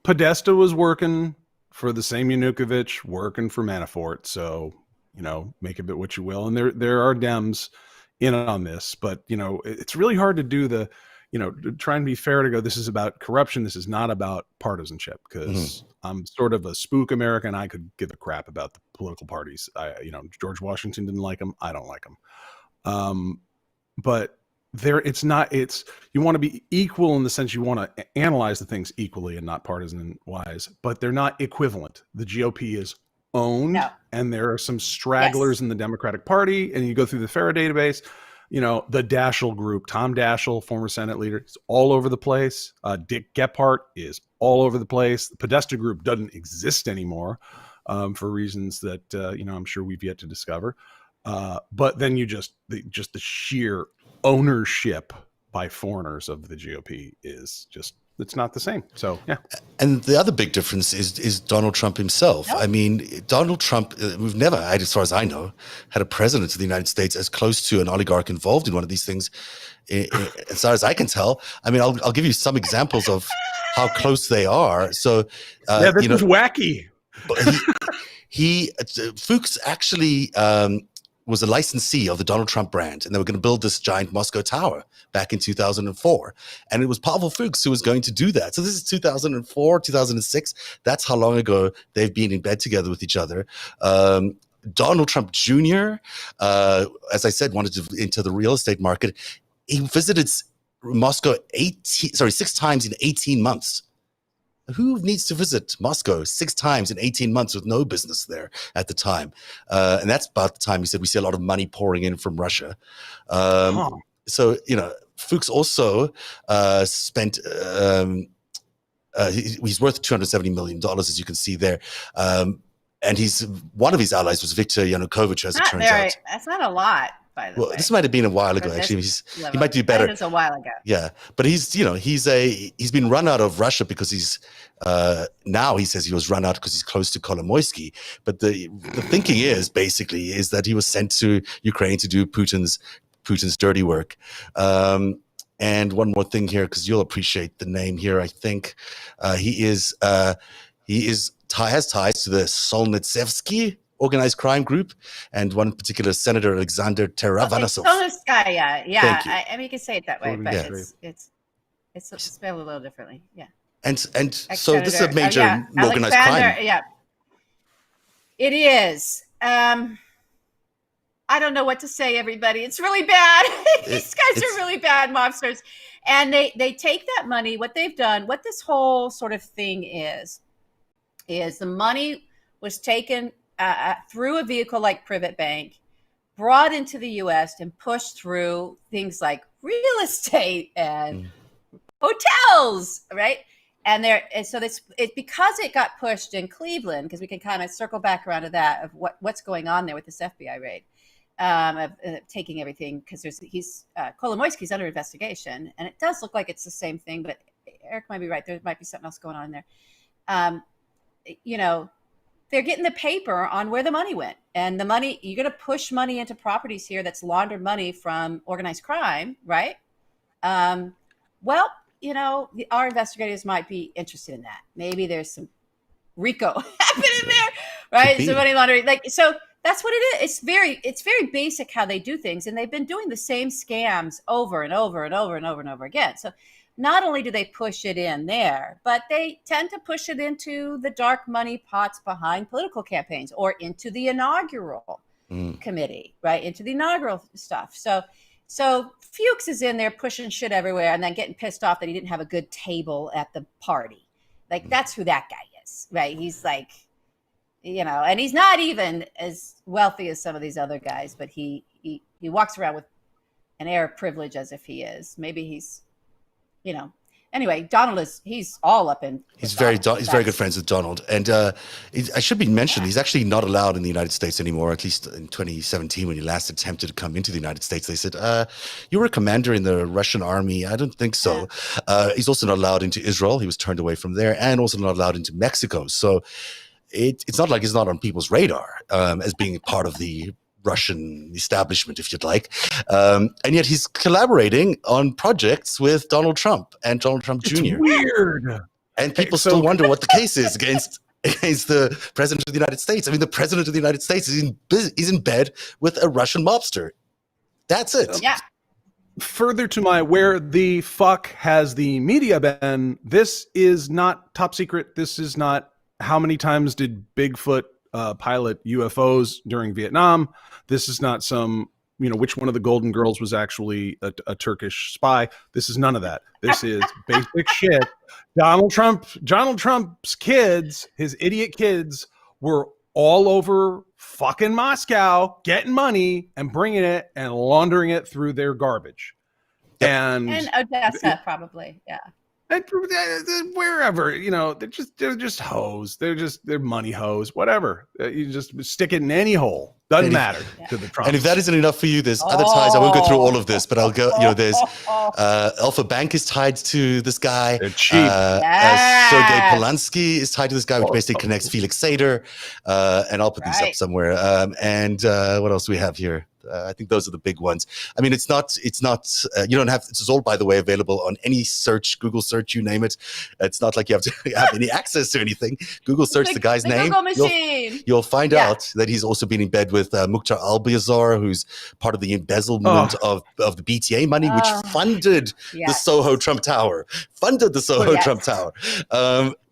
Podesta was working for the same Yanukovych, working for Manafort. So, make of it what you will. And there are Dems in on this, but it's really hard to do to try and be fair to go, this is about corruption. This is not about partisanship, because I'm sort of a spook American. I could give a crap about the political parties. George Washington didn't like them. I don't like them. But you want to be equal in the sense you want to analyze the things equally and not partisan wise, but they're not equivalent. The GOP is owned, and there are some stragglers in the Democratic Party, and you go through the FARA database, the Daschle group, Tom Daschle, former Senate leader, is all over the place. Dick Gephardt is all over the place. The Podesta group doesn't exist anymore for reasons that, I'm sure we've yet to discover. But then the sheer ownership by foreigners of the GOP is just it's not the same. So yeah. And the other big difference is Donald Trump himself. Yep. I mean, Donald Trump, we've never, as far as I know, had a president of the United States as close to an oligarch involved in one of these things, as far as I can tell. I mean, I'll give you some examples of how close they are. So, This is wacky. Fuchs actually was a licensee of the Donald Trump brand, and they were going to build this giant Moscow Tower back in 2004. And it was Pavel Fuchs who was going to do that. So this is 2004, 2006. That's how long ago they've been in bed together with each other. Donald Trump Jr., as I said, wanted to enter the real estate market. He visited Moscow 6 times in 18 months. Who needs to visit Moscow 6 times in 18 months with no business there at the time? And that's about the time he said we see a lot of money pouring in from Russia. So, Fuchs also spent, he's worth $270 million, as you can see there. And one of his allies was Viktor Yanukovych, as it turns out. That's not a lot. Well, this might have been a while ago. Actually, he might do better. It was a while ago. Yeah, but he's been run out of Russia because he's now he says he was run out because he's close to Kolomoisky. But the thinking is that he was sent to Ukraine to do Putin's dirty work. And one more thing here, because you'll appreciate the name here. I think he has ties to the Solnitsevsky organized crime group, and one particular Senator Alexander Taravanasov. Solnitskaya, yeah. Thank you. I mean, you can say it that way, but Yeah. it's spelled a little differently. Yeah. And so this is a major organized Alexander, crime. Yeah, it is. I don't know what to say, everybody. It's really bad. These guys are really bad mobsters, and they take that money. What they've done, what this whole sort of thing is the money was taken through a vehicle like Privet Bank, brought into the U.S. and pushed through things like real estate and hotels, right? And so it's because it got pushed in Cleveland, because we can kind of circle back around to that of what's going on there with this FBI raid, of taking everything, because Kolomoisky's under investigation, and it does look like it's the same thing, but Eric might be right. There might be something else going on there. They're getting the paper on where the money went, and the money, you're going to push money into properties here that's laundered money from organized crime, right? Our investigators might be interested in that. Maybe there's some RICO happening there, right? So money laundering, so that's what it is. It's very basic how they do things, and they've been doing the same scams over and over and over and over and over again. So not only do they push it in there, but they tend to push it into the dark money pots behind political campaigns, or into the inaugural committee, right? Into the inaugural stuff. So Fuchs is in there pushing shit everywhere, and then getting pissed off that he didn't have a good table at the party. That's who that guy is, right? He's like, and he's not even as wealthy as some of these other guys, but he walks around with an air of privilege as if he is. Maybe he's, anyway, Donald he's all up in. He's very good friends with Donald, and I should be mentioned. He's actually not allowed in the United States anymore. At least in 2017, when he last attempted to come into the United States, they said, "You were a commander in the Russian army." I don't think so. He's also not allowed into Israel. He was turned away from there, and also not allowed into Mexico. So it's not like he's not on people's radar as being part of the Russian establishment, if you'd like. And yet he's collaborating on projects with Donald Trump and Donald Trump Jr. It's weird. And people still wonder what the case is against the president of the United States. I mean, the president of the United States is in bed with a Russian mobster. That's it. Yeah. Further to my where the fuck has the media been, this is not top secret. This is not how many times did Bigfoot pilot UFOs during Vietnam. This is not some, which one of the Golden Girls was actually a Turkish spy. This is none of that. This is basic shit. Donald Trump's kids, his idiot kids, were all over fucking Moscow getting money and bringing it and laundering it through their garbage. And Odessa, probably. Yeah. And wherever, they're just hoes. They're money hoes, whatever. You just stick it in any hole. Doesn't matter to the Trumps. And if that isn't enough for you, there's other ties. I won't go through all of this, but I'll go. There's Alpha Bank is tied to this guy. They're cheap. Sergei Polanski is tied to this guy, which basically connects Felix Sater. And I'll put these up somewhere. And what else do we have here? I think those are the big ones. I mean, it's not, you don't have, it's all, by the way, available on any search, Google search, you name it. It's not like you have to have any access to anything. Google search the guy's name. Google machine. You'll find out that he's also been in bed with Mukhtar al-Bazar, who's part of the embezzlement of the BTA money, which funded the Soho Trump Tower. Trump Tower.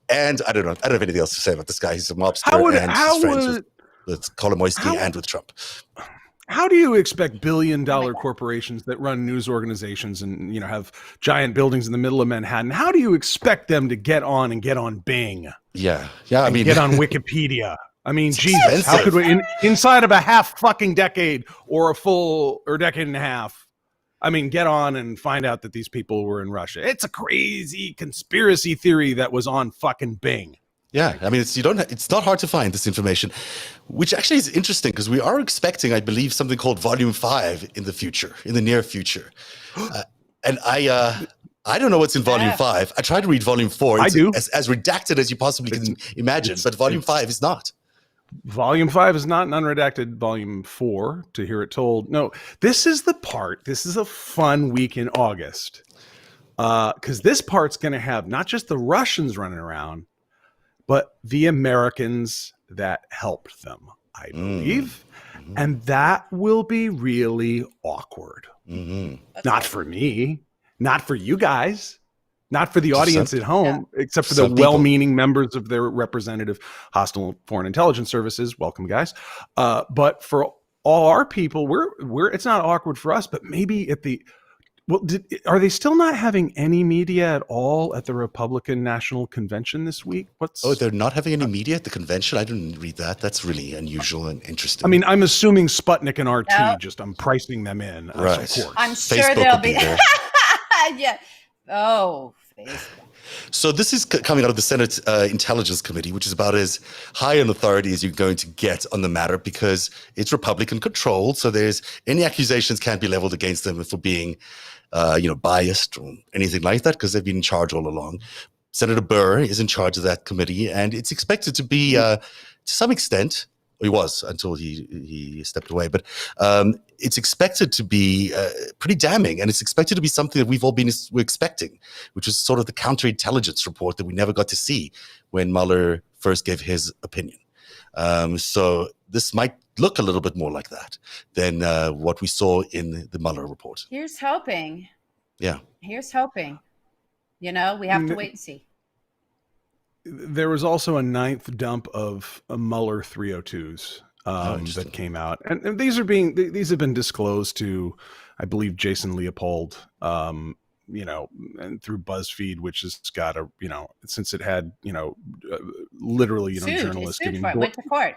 And I don't know. I don't have anything else to say about this guy. He's a mobster and he's friends with Kolomoisky and with Trump. How do you expect billion-dollar corporations that run news organizations and have giant buildings in the middle of Manhattan? How do you expect them to get on Bing? Yeah. I mean, get on Wikipedia. I mean, Jesus, how could we inside of a half fucking decade or a full or decade and a half? I mean, get on and find out that these people were in Russia. It's a crazy conspiracy theory that was on fucking Bing. Yeah, I mean, it's not hard to find this information, which actually is interesting because we are expecting, I believe, something called Volume 5 in the near future. And I don't know what's in Volume 5. I tried to read Volume 4. It's as redacted as you possibly can imagine, but Volume 5 is not. Volume 5 is not an unredacted Volume 4, to hear it told. No, this is a fun week in August. Because this part's going to have not just the Russians running around, but the Americans that helped them, I believe. Mm-hmm. And that will be really awkward. Mm-hmm. Not for me, not for you guys, not for the audience at home, except for the well-meaning members of their representative hostile foreign intelligence services. Welcome, guys. But for all our people, we're it's not awkward for us, but maybe at the... Well, are they still not having any media at all at the Republican National Convention this week? They're not having any media at the convention? I didn't read that. That's really unusual and interesting. I mean, I'm assuming Sputnik and RT, I'm pricing them in. Right. Of course. I'm sure they'll be. Yeah. Oh, Facebook. So this is coming out of the Senate Intelligence Committee, which is about as high an authority as you're going to get on the matter because it's Republican controlled. So any accusations can't be leveled against them for being biased or anything like that because they've been in charge all along. Senator Burr is in charge of that committee, and it's expected to be, to some extent, he was until he stepped away, but it's expected to be pretty damning, and it's expected to be something that we're expecting, which is sort of the counterintelligence report that we never got to see when Mueller first gave his opinion. So this might look a little bit more like that than what we saw in the Mueller report. Here's hoping. Yeah. Here's hoping. We have to wait and see. There was also a 9th dump of Mueller 302s that came out, and these have been disclosed to, I believe, Jason Leopold, and through BuzzFeed, which has got since it had literally journalists giving went to court.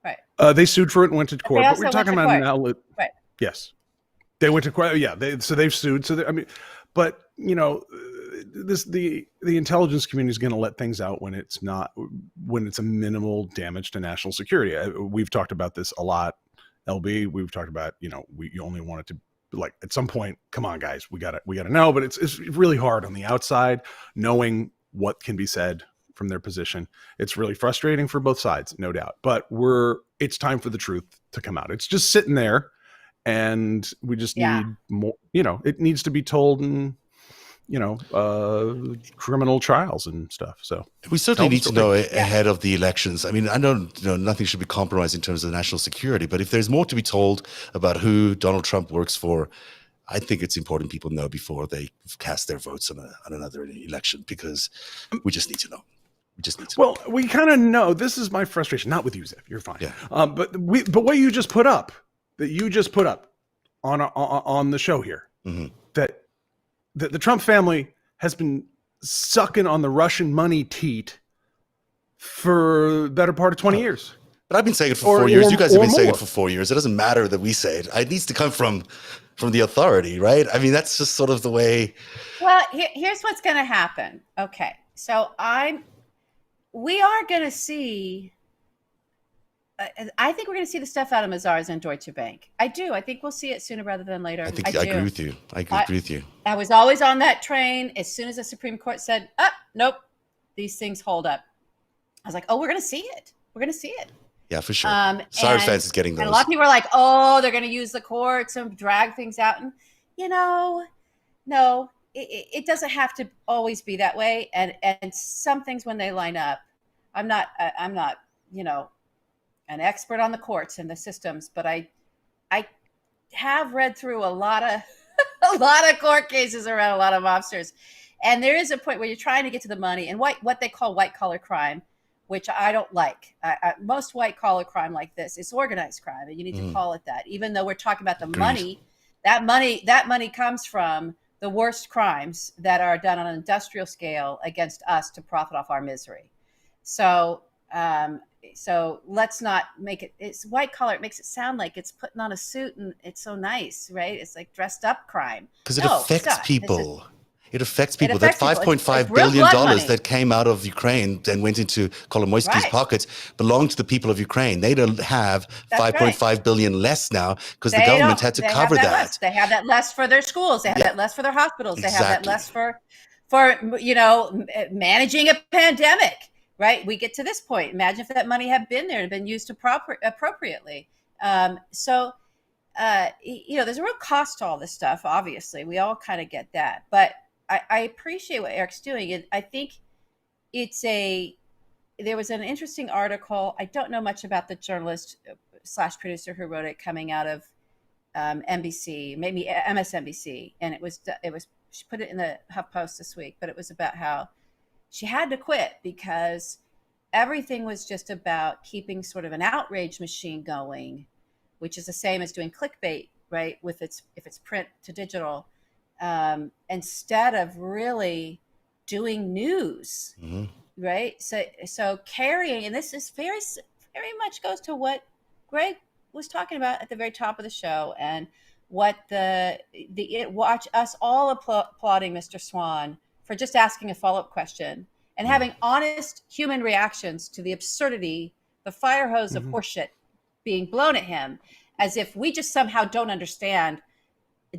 Right. They sued for it and went to court, but we're talking about an outlet. Right. Yes, they went to court. Yeah, they've sued. So but the intelligence community is going to let things out when it's a minimal damage to national security. We've talked about this a lot, LB. We've talked about you only want it to at some point. Come on, guys, we got to know. But it's really hard on the outside knowing what can be said from their position. It's really frustrating for both sides, no doubt. But it's time for the truth to come out. It's just sitting there, and we just need more. It needs to be told in criminal trials and stuff. So we certainly need to know ahead of the elections. I mean, I know nothing should be compromised in terms of national security, but if there's more to be told about who Donald Trump works for, I think it's important people know before they cast their votes on another election, because we just need to know. Well, we kind of know. This is my frustration. Not with you, Zev. You're fine. Yeah. But what you just put up, on the show here, mm-hmm. that the Trump family has been sucking on the Russian money teat for the better part of 20 years. But I've been saying it for 4 years. You guys have been saying it for 4 years. It doesn't matter that we say it. It needs to come from the authority, right? I mean, that's just sort of the way. Well, here's what's going to happen. Okay, so we are going to see I think we're going to see the stuff out of Mazars and Deutsche Bank. I do. I think we'll see it sooner rather than later. I agree with you. I agree with you. I was always on that train. As soon as the Supreme Court said, nope, these things hold up, I was like, oh, we're going to see it. We're going to see it. Yeah, for sure. Cyrus Vance is getting those. And a lot of people are like, oh, they're going to use the courts and drag things out. And, no, it doesn't have to always be that way. And some things when they line up, I'm not, an expert on the courts and the systems, but I have read through a lot of court cases around a lot of mobsters, and there is a point where you're trying to get to the money and what they call white collar crime, which I don't like. Most white collar crime like this is organized crime, and you need to call it that. Even though we're talking about the money, that money comes from the worst crimes that are done on an industrial scale against us to profit off our misery. So let's not make it, it's white collar. It makes it sound like it's putting on a suit and it's so nice, right? It's like dressed up crime. Because it affects people. It affects people. That $5.5 billion that came out of Ukraine and went into Kolomoisky's pockets belonged to the people of Ukraine. They don't have $5.5 billion less now because the government had to cover that. They have that less for their schools. They have that less for their hospitals. They have that less for managing a pandemic. Right. We get to this point. Imagine if that money had been there and been used appropriately. There's a real cost to all this stuff. Obviously, we all kind of get that. But I appreciate what Eric's doing. And I think there was an interesting article. I don't know much about the journalist / producer who wrote it, coming out of NBC, maybe MSNBC. And she put it in the HuffPost this week, but it was about how she had to quit because everything was just about keeping sort of an outrage machine going, which is the same as doing clickbait, right? If it's print to digital, instead of really doing news, right? So carrying, and this is very, very much goes to what Greg was talking about at the very top of the show, and what watch us all applauding Mr. Swan for just asking a follow-up question and having honest human reactions to the absurdity, the fire hose of horseshit being blown at him, as if we just somehow don't understand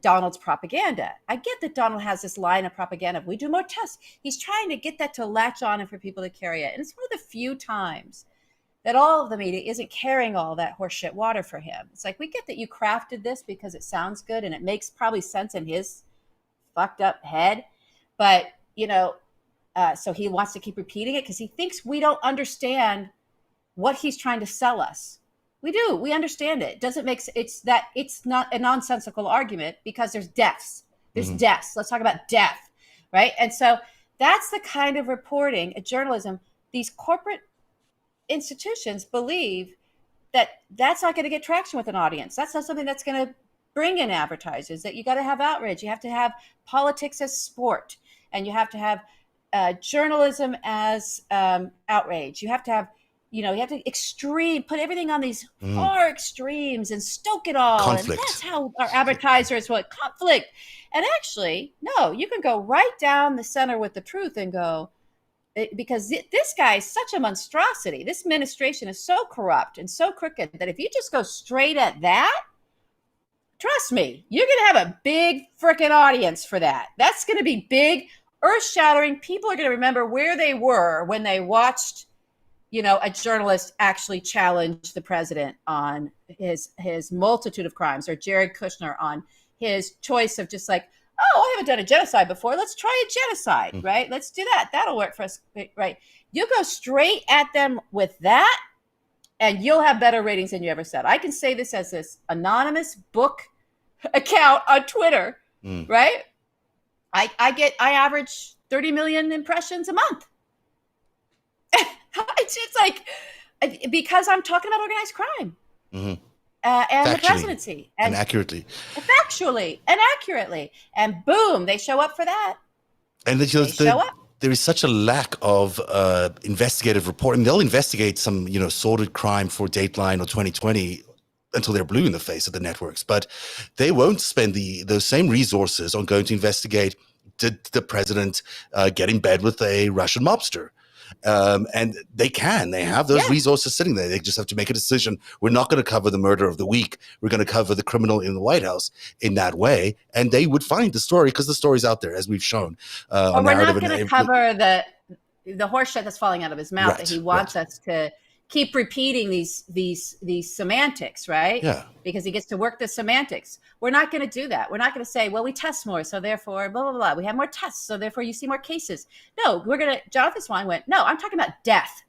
Donald's propaganda. I get that Donald has this line of propaganda. We do more tests. He's trying to get that to latch on and for people to carry it. And it's one of the few times that all of the media isn't carrying all that horseshit water for him. It's like, we get that you crafted this because it sounds good and it makes probably sense in his fucked up head. But so he wants to keep repeating it because he thinks we don't understand what he's trying to sell us. We do. We understand it. Doesn't make it's not a nonsensical argument because there's deaths. There's deaths. Let's talk about death, right? And so that's the kind of reporting, journalism, these corporate institutions believe that's not going to get traction with an audience. That's not something that's going to bring in advertisers. That you got to have outrage. You have to have politics as sport. And you have to have journalism as outrage. You have to have, put everything on these far extremes and stoke it all. Conflict. And that's how our advertisers want conflict. And actually, no, you can go right down the center with the truth and go, because this guy is such a monstrosity. This administration is so corrupt and so crooked that if you just go straight at that, trust me, you're going to have a big freaking audience for that. That's going to be big, earth-shattering. People are going to remember where they were when they watched, a journalist actually challenge the president on his multitude of crimes, or Jared Kushner on his choice of just like, oh, I haven't done a genocide before. Let's try a genocide, right? Let's do that. That'll work for us, right? You go straight at them with that, and you'll have better ratings than you ever said. I can say this as this anonymous book account on Twitter, right? I average 30 million impressions a month. It's like, because I'm talking about organized crime and Factually, the presidency. And accurately. Factually and accurately. And boom, they show up for that. And they show up. There is such a lack of investigative reporting. They'll investigate some, sordid crime for Dateline or 2020 until they're blue in the face of the networks. But they won't spend those same resources on going to investigate did the president get in bed with a Russian mobster. And they have those resources sitting there. They just have to make a decision. We're not going to cover the murder of the week. We're going to cover the criminal in the White House in that way. And they would find the story because the story's out there, as we've shown. Well, we're not going to cover the horse shit that's falling out of his mouth that he wants us to keep repeating these semantics, right? Yeah. Because he gets to work the semantics. We're not going to do that. We're not going to say, well, we test more, so therefore, blah, blah, blah. We have more tests, so therefore you see more cases. No, Jonathan Swan went, no, I'm talking about deaths,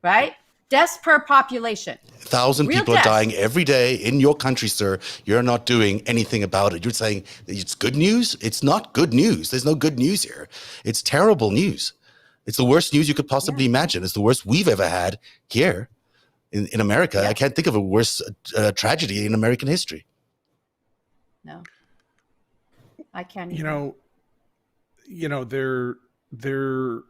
right? Deaths per population. 1,000 people are dying every day in your country, sir. You're not doing anything about it. You're saying it's good news? It's not good news. There's no good news here. It's terrible news. It's the worst news you could possibly imagine. It's the worst we've ever had here in America. I can't think of a worse tragedy in American history. No, I can't. There.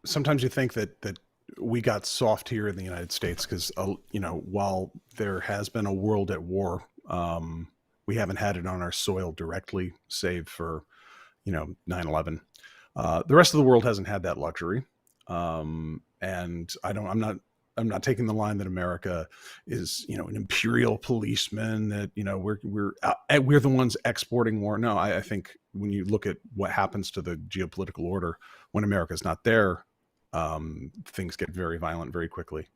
Sometimes you think that we got soft here in the United States because while there has been a world at war, we haven't had it on our soil directly, save for 9/11. The rest of the world hasn't had that luxury, and I'm not taking the line that America is, an imperial policeman, that we're the ones exporting war. No, I think when you look at what happens to the geopolitical order when America's not there, things get very violent very quickly,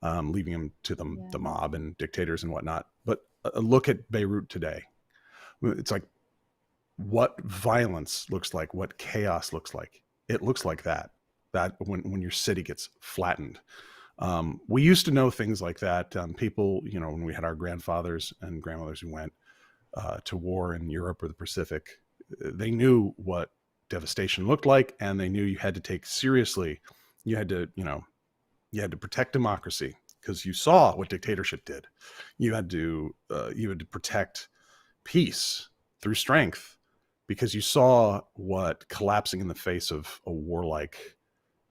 leaving them to the mob and dictators and whatnot. But look at Beirut today. It's like, what violence looks like, what chaos looks like. It looks like that when your city gets flattened. We used to know things like that. People, when we had our grandfathers and grandmothers who went to war in Europe or the Pacific, they knew what devastation looked like, and they knew you had to take seriously. You had to protect democracy because you saw what dictatorship did. You had to protect peace through strength, because you saw what collapsing in the face of a warlike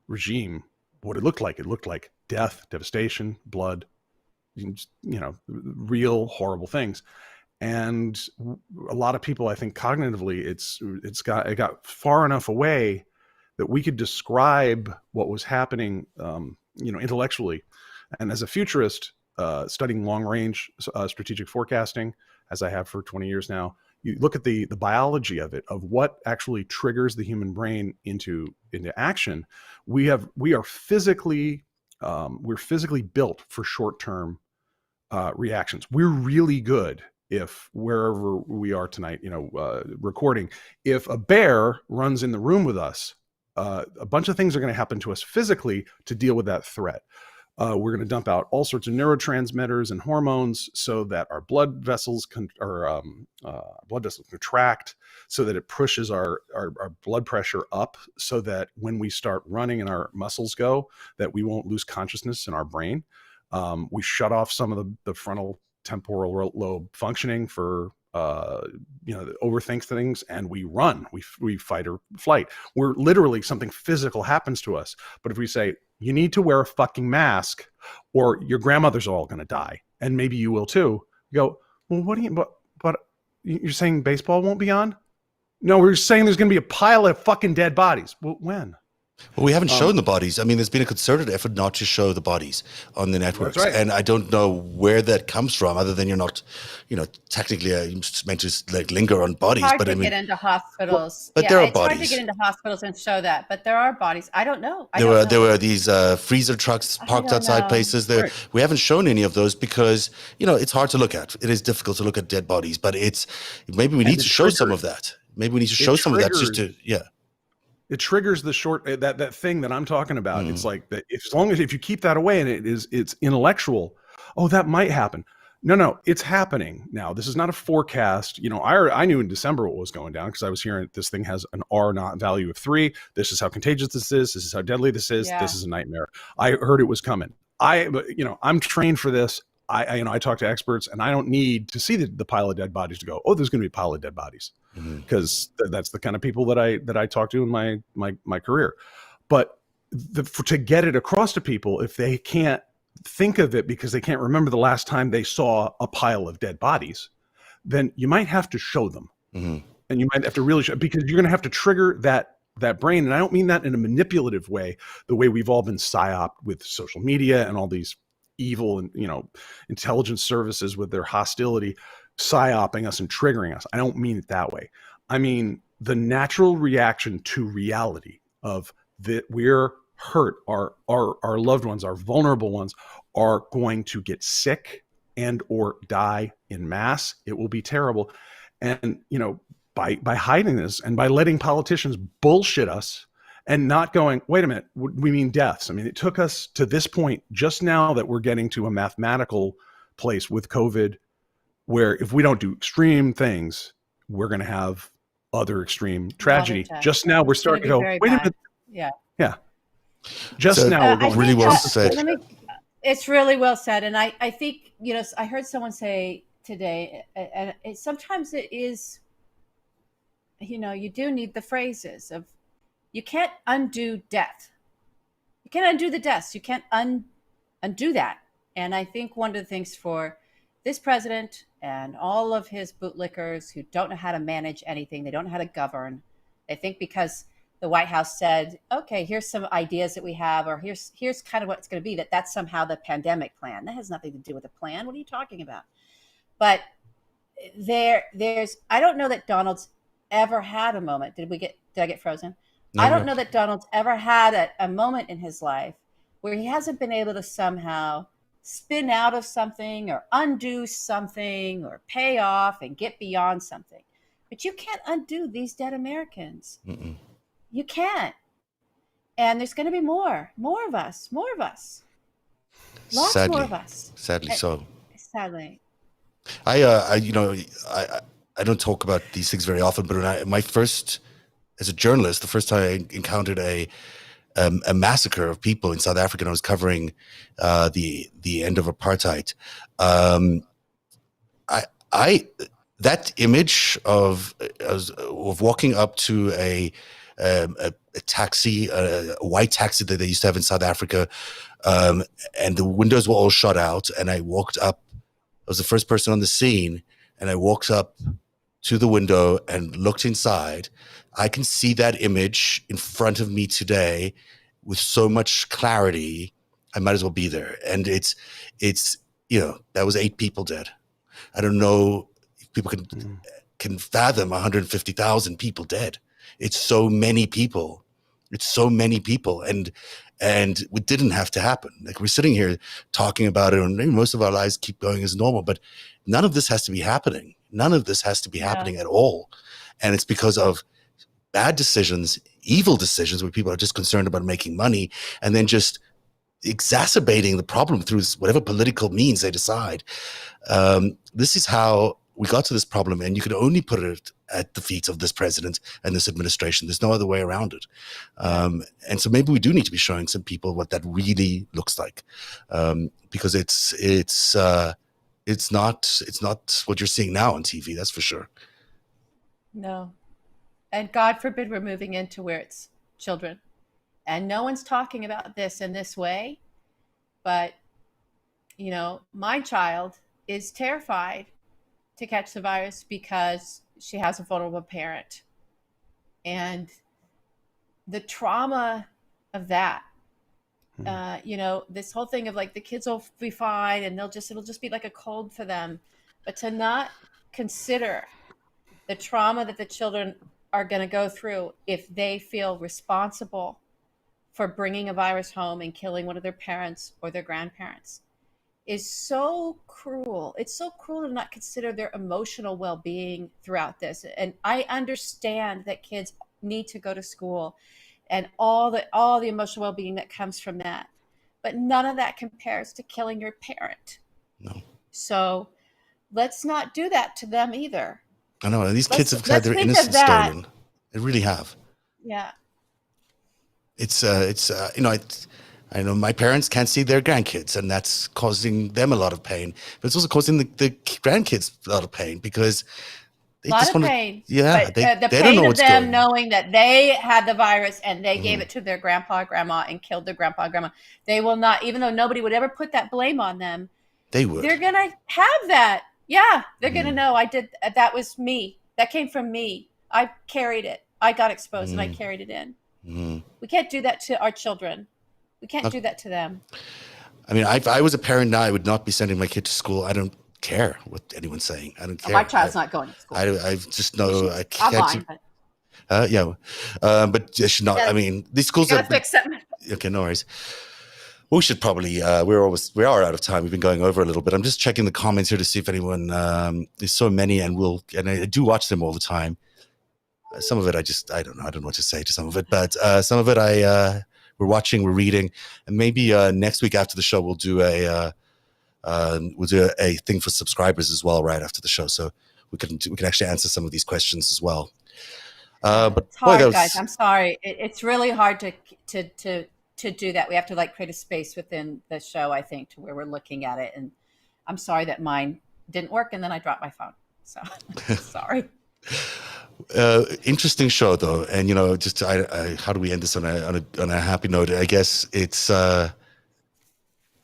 regime, what it looked like. It looked like death, devastation, blood, real horrible things. And a lot of people, I think cognitively, it got far enough away that we could describe what was happening, intellectually. And as a futurist, studying long range strategic forecasting, as I have for 20 years now, you look at the biology of it, of what actually triggers the human brain into action. We are physically built for short-term reactions. We're really good if wherever we are tonight, recording, if a bear runs in the room with us, a bunch of things are going to happen to us physically to deal with that threat. We're going to dump out all sorts of neurotransmitters and hormones so that our blood vessels contract, so that it pushes our blood pressure up, so that when we start running and our muscles go, that we won't lose consciousness in our brain. We shut off some of the frontal temporal lobe functioning for overthink things, and we run, we fight or flight. We're literally, something physical happens to us. But if we say, you need to wear a fucking mask or your grandmother's all going to die, and maybe you will too, you go, well, but you're saying baseball won't be on? No, we're saying there's going to be a pile of fucking dead bodies. Well, when? Well, we haven't shown the bodies. I mean, there's been a concerted effort not to show the bodies on the networks. That's right. And I don't know where that comes from, other than you're not, technically meant to like linger on bodies. It's hard but to I mean, get into hospitals. But there are it's bodies. Hard to get into hospitals and show that, but there are bodies. I don't know. There were these freezer trucks parked outside places. There, we haven't shown any of those because it's hard to look at. It is difficult to look at dead bodies, but maybe we need to show some of that. Maybe we need to show some of that just to It triggers the that thing that I'm talking about. It's like that. If you keep that away and it's intellectual, that might happen. No, it's happening now. This is not a forecast. I knew in December what was going down because I was hearing this thing has an R naught value of 3. This is how contagious this is. This is how deadly this is. Yeah. This is a nightmare. I heard it was coming. I'm trained for this. I talk to experts, and I don't need to see the pile of dead bodies to go, there's going to be a pile of dead bodies, because that's the kind of people that I talk to in my career. But to get it across to people, if they can't think of it because they can't remember the last time they saw a pile of dead bodies, then you might have to show them, and you might have to really show, because you're going to have to trigger that that brain. And I don't mean that in a manipulative way, the way we've all been psyoped with social media and all these evil and, intelligence services with their hostility, psyoping us and triggering us. I don't mean it that way. I mean the natural reaction to reality of that we're hurt, our loved ones, our vulnerable ones are going to get sick and or die in mass. It will be terrible. And, by hiding this and by letting politicians bullshit us and not going, wait a minute, we mean deaths. I mean, it took us to this point just now that we're getting to a mathematical place with COVID, where if we don't do extreme things, we're going to have other extreme tragedy. Just now we're starting to go, wait a minute. Yeah. Yeah. Just now we're going really well said. It's really well said. And I think, I heard someone say today, and sometimes it is, you do need the phrases of, you can't undo death. You can't undo the deaths. You can't undo that. And I think one of the things for this president and all of his bootlickers who don't know how to manage anything, they don't know how to govern. They think because the White House said, okay, here's some ideas that we have, or here's kind of what it's going to be, that's somehow the pandemic plan. That has nothing to do with the plan. What are you talking about? But there's, I don't know that Donald's ever had a moment. Did I get frozen? No, I don't know that Donald's ever had a moment in his life where he hasn't been able to somehow spin out of something or undo something or pay off and get beyond something. But you can't undo these dead Americans. Mm-mm. You can't. And there's going to be more of us. Lots Sadly, more of us. Sadly so. Sadly. I don't talk about these things very often, but as a journalist, the first time I encountered a massacre of people in South Africa, and I was covering the end of apartheid. That image of walking up to a taxi, a white taxi that they used to have in South Africa, and the windows were all shut out, and I walked up. I was the first person on the scene, and I walked up to the window and looked inside. I can see that image in front of me today with so much clarity. I might as well be there. And it's that was 8 people dead. I don't know if people can fathom 150,000 people dead. It's so many people. And it didn't have to happen. Like, we're sitting here talking about it, and most of our lives keep going as normal, but none of this has to be happening. None of this has to be happening at all. And it's because of bad decisions, evil decisions, where people are just concerned about making money and then just exacerbating the problem through whatever political means they decide. This is how we got to this problem, and you can only put it at the feet of this president and this administration. There's no other way around it. And so maybe we do need to be showing some people what that really looks like, because it's not what you're seeing now on TV. That's for sure. No. And God forbid we're moving into where it's children. And no one's talking about this in this way. But, my child is terrified to catch the virus because she has a vulnerable parent. And the trauma of that, this whole thing of like the kids will be fine and it'll just be like a cold for them. But to not consider the trauma that the children are going to go through if they feel responsible for bringing a virus home and killing one of their parents or their grandparents is so cruel. It's so cruel to not consider their emotional well-being throughout this. And I understand that kids need to go to school and all the emotional well-being that comes from that. But none of that compares to killing your parent. No. So let's not do that to them either. I know. And these kids have had their innocence stolen. They really have. Yeah. I know my parents can't see their grandkids, and that's causing them a lot of pain. But it's also causing the grandkids a lot of pain because they just want to. Yeah, but, they the don't pain know of what's them going on. knowing that they had the virus and they gave it to their grandpa, grandma, and killed their grandpa, and grandma. They will not, even though nobody would ever put that blame on them. They would. They're gonna have that. Yeah, they're gonna know. I did. That was me. That came from me. I carried it. I got exposed and I carried it in. We can't do that to our children. We can't do that to them. I mean, if I was a parent now, I would not be sending my kid to school. I don't care what anyone's saying. I don't care. My child's not going to school. I just know I can't. Online, But they should not. I mean, these schools gotta fix them. Okay, no worries. We should probably. We are out of time. We've been going over a little bit. I'm just checking the comments here to see if anyone. There's so many, and I do watch them all the time. Some of it I don't know. I don't know what to say to some of it, but some of it we're watching, we're reading, and maybe next week after the show we'll do a thing for subscribers as well right after the show, so we can actually answer some of these questions as well. But it's hard, guys. I'm sorry. It's really hard to do that. We have to like create a space within the show, I think, to where we're looking at it. And I'm sorry that mine didn't work, and then I dropped my phone. So sorry. Interesting show though, and just how do we end this on a happy note? I guess it's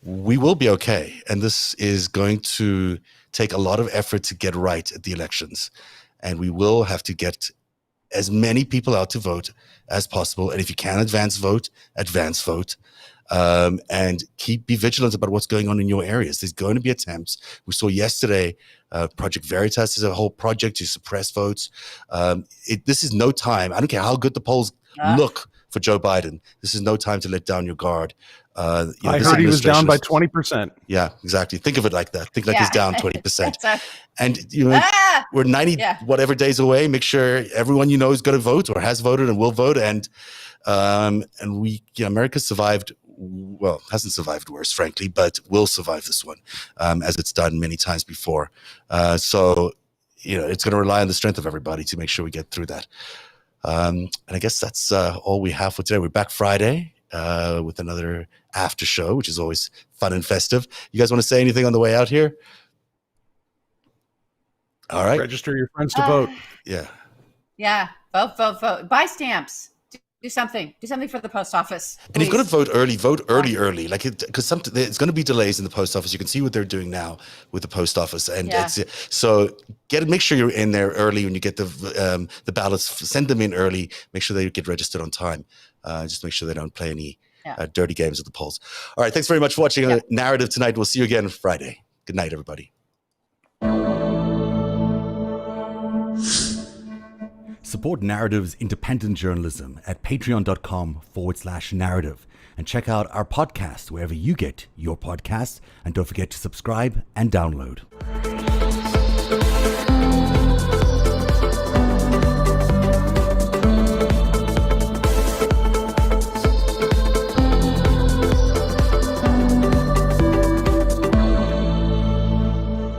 we will be okay, and this is going to take a lot of effort to get right at the elections, and we will have to get as many people out to vote as possible. And if you can advance vote, and be vigilant about what's going on in your areas. There's going to be attempts. We saw yesterday, Project Veritas is a whole project to suppress votes. This is no time. I don't care how good the polls look for Joe Biden. This is no time to let down your guard. I heard he was down by 20%. Yeah, exactly. Think of it like that. Think like he's down 20%. And we're 90 whatever days away. Make sure everyone you know is going to vote or has voted and will vote. And America survived. Well, hasn't survived worse, frankly, but will survive this one, as it's done many times before. So it's going to rely on the strength of everybody to make sure we get through that. And I guess that's all we have for today. We're back Friday with another after show, which is always fun and festive. You guys want to say anything on the way out here? All right. Register your friends to vote. Yeah. Yeah. Vote. Buy stamps. Do something. Do something for the post office. Please. And you've got to vote early. Vote early. Like because there's going to be delays in the post office. You can see what they're doing now with the post office, and so make sure you're in there early when you get the ballots. Send them in early. Make sure they get registered on time. Just make sure they don't play any dirty games at the polls. All right. Thanks very much for watching Narrative tonight. We'll see you again Friday. Good night, everybody. Support Narrative's independent journalism at patreon.com/narrative and check out our podcast wherever you get your podcasts. And don't forget to subscribe and download.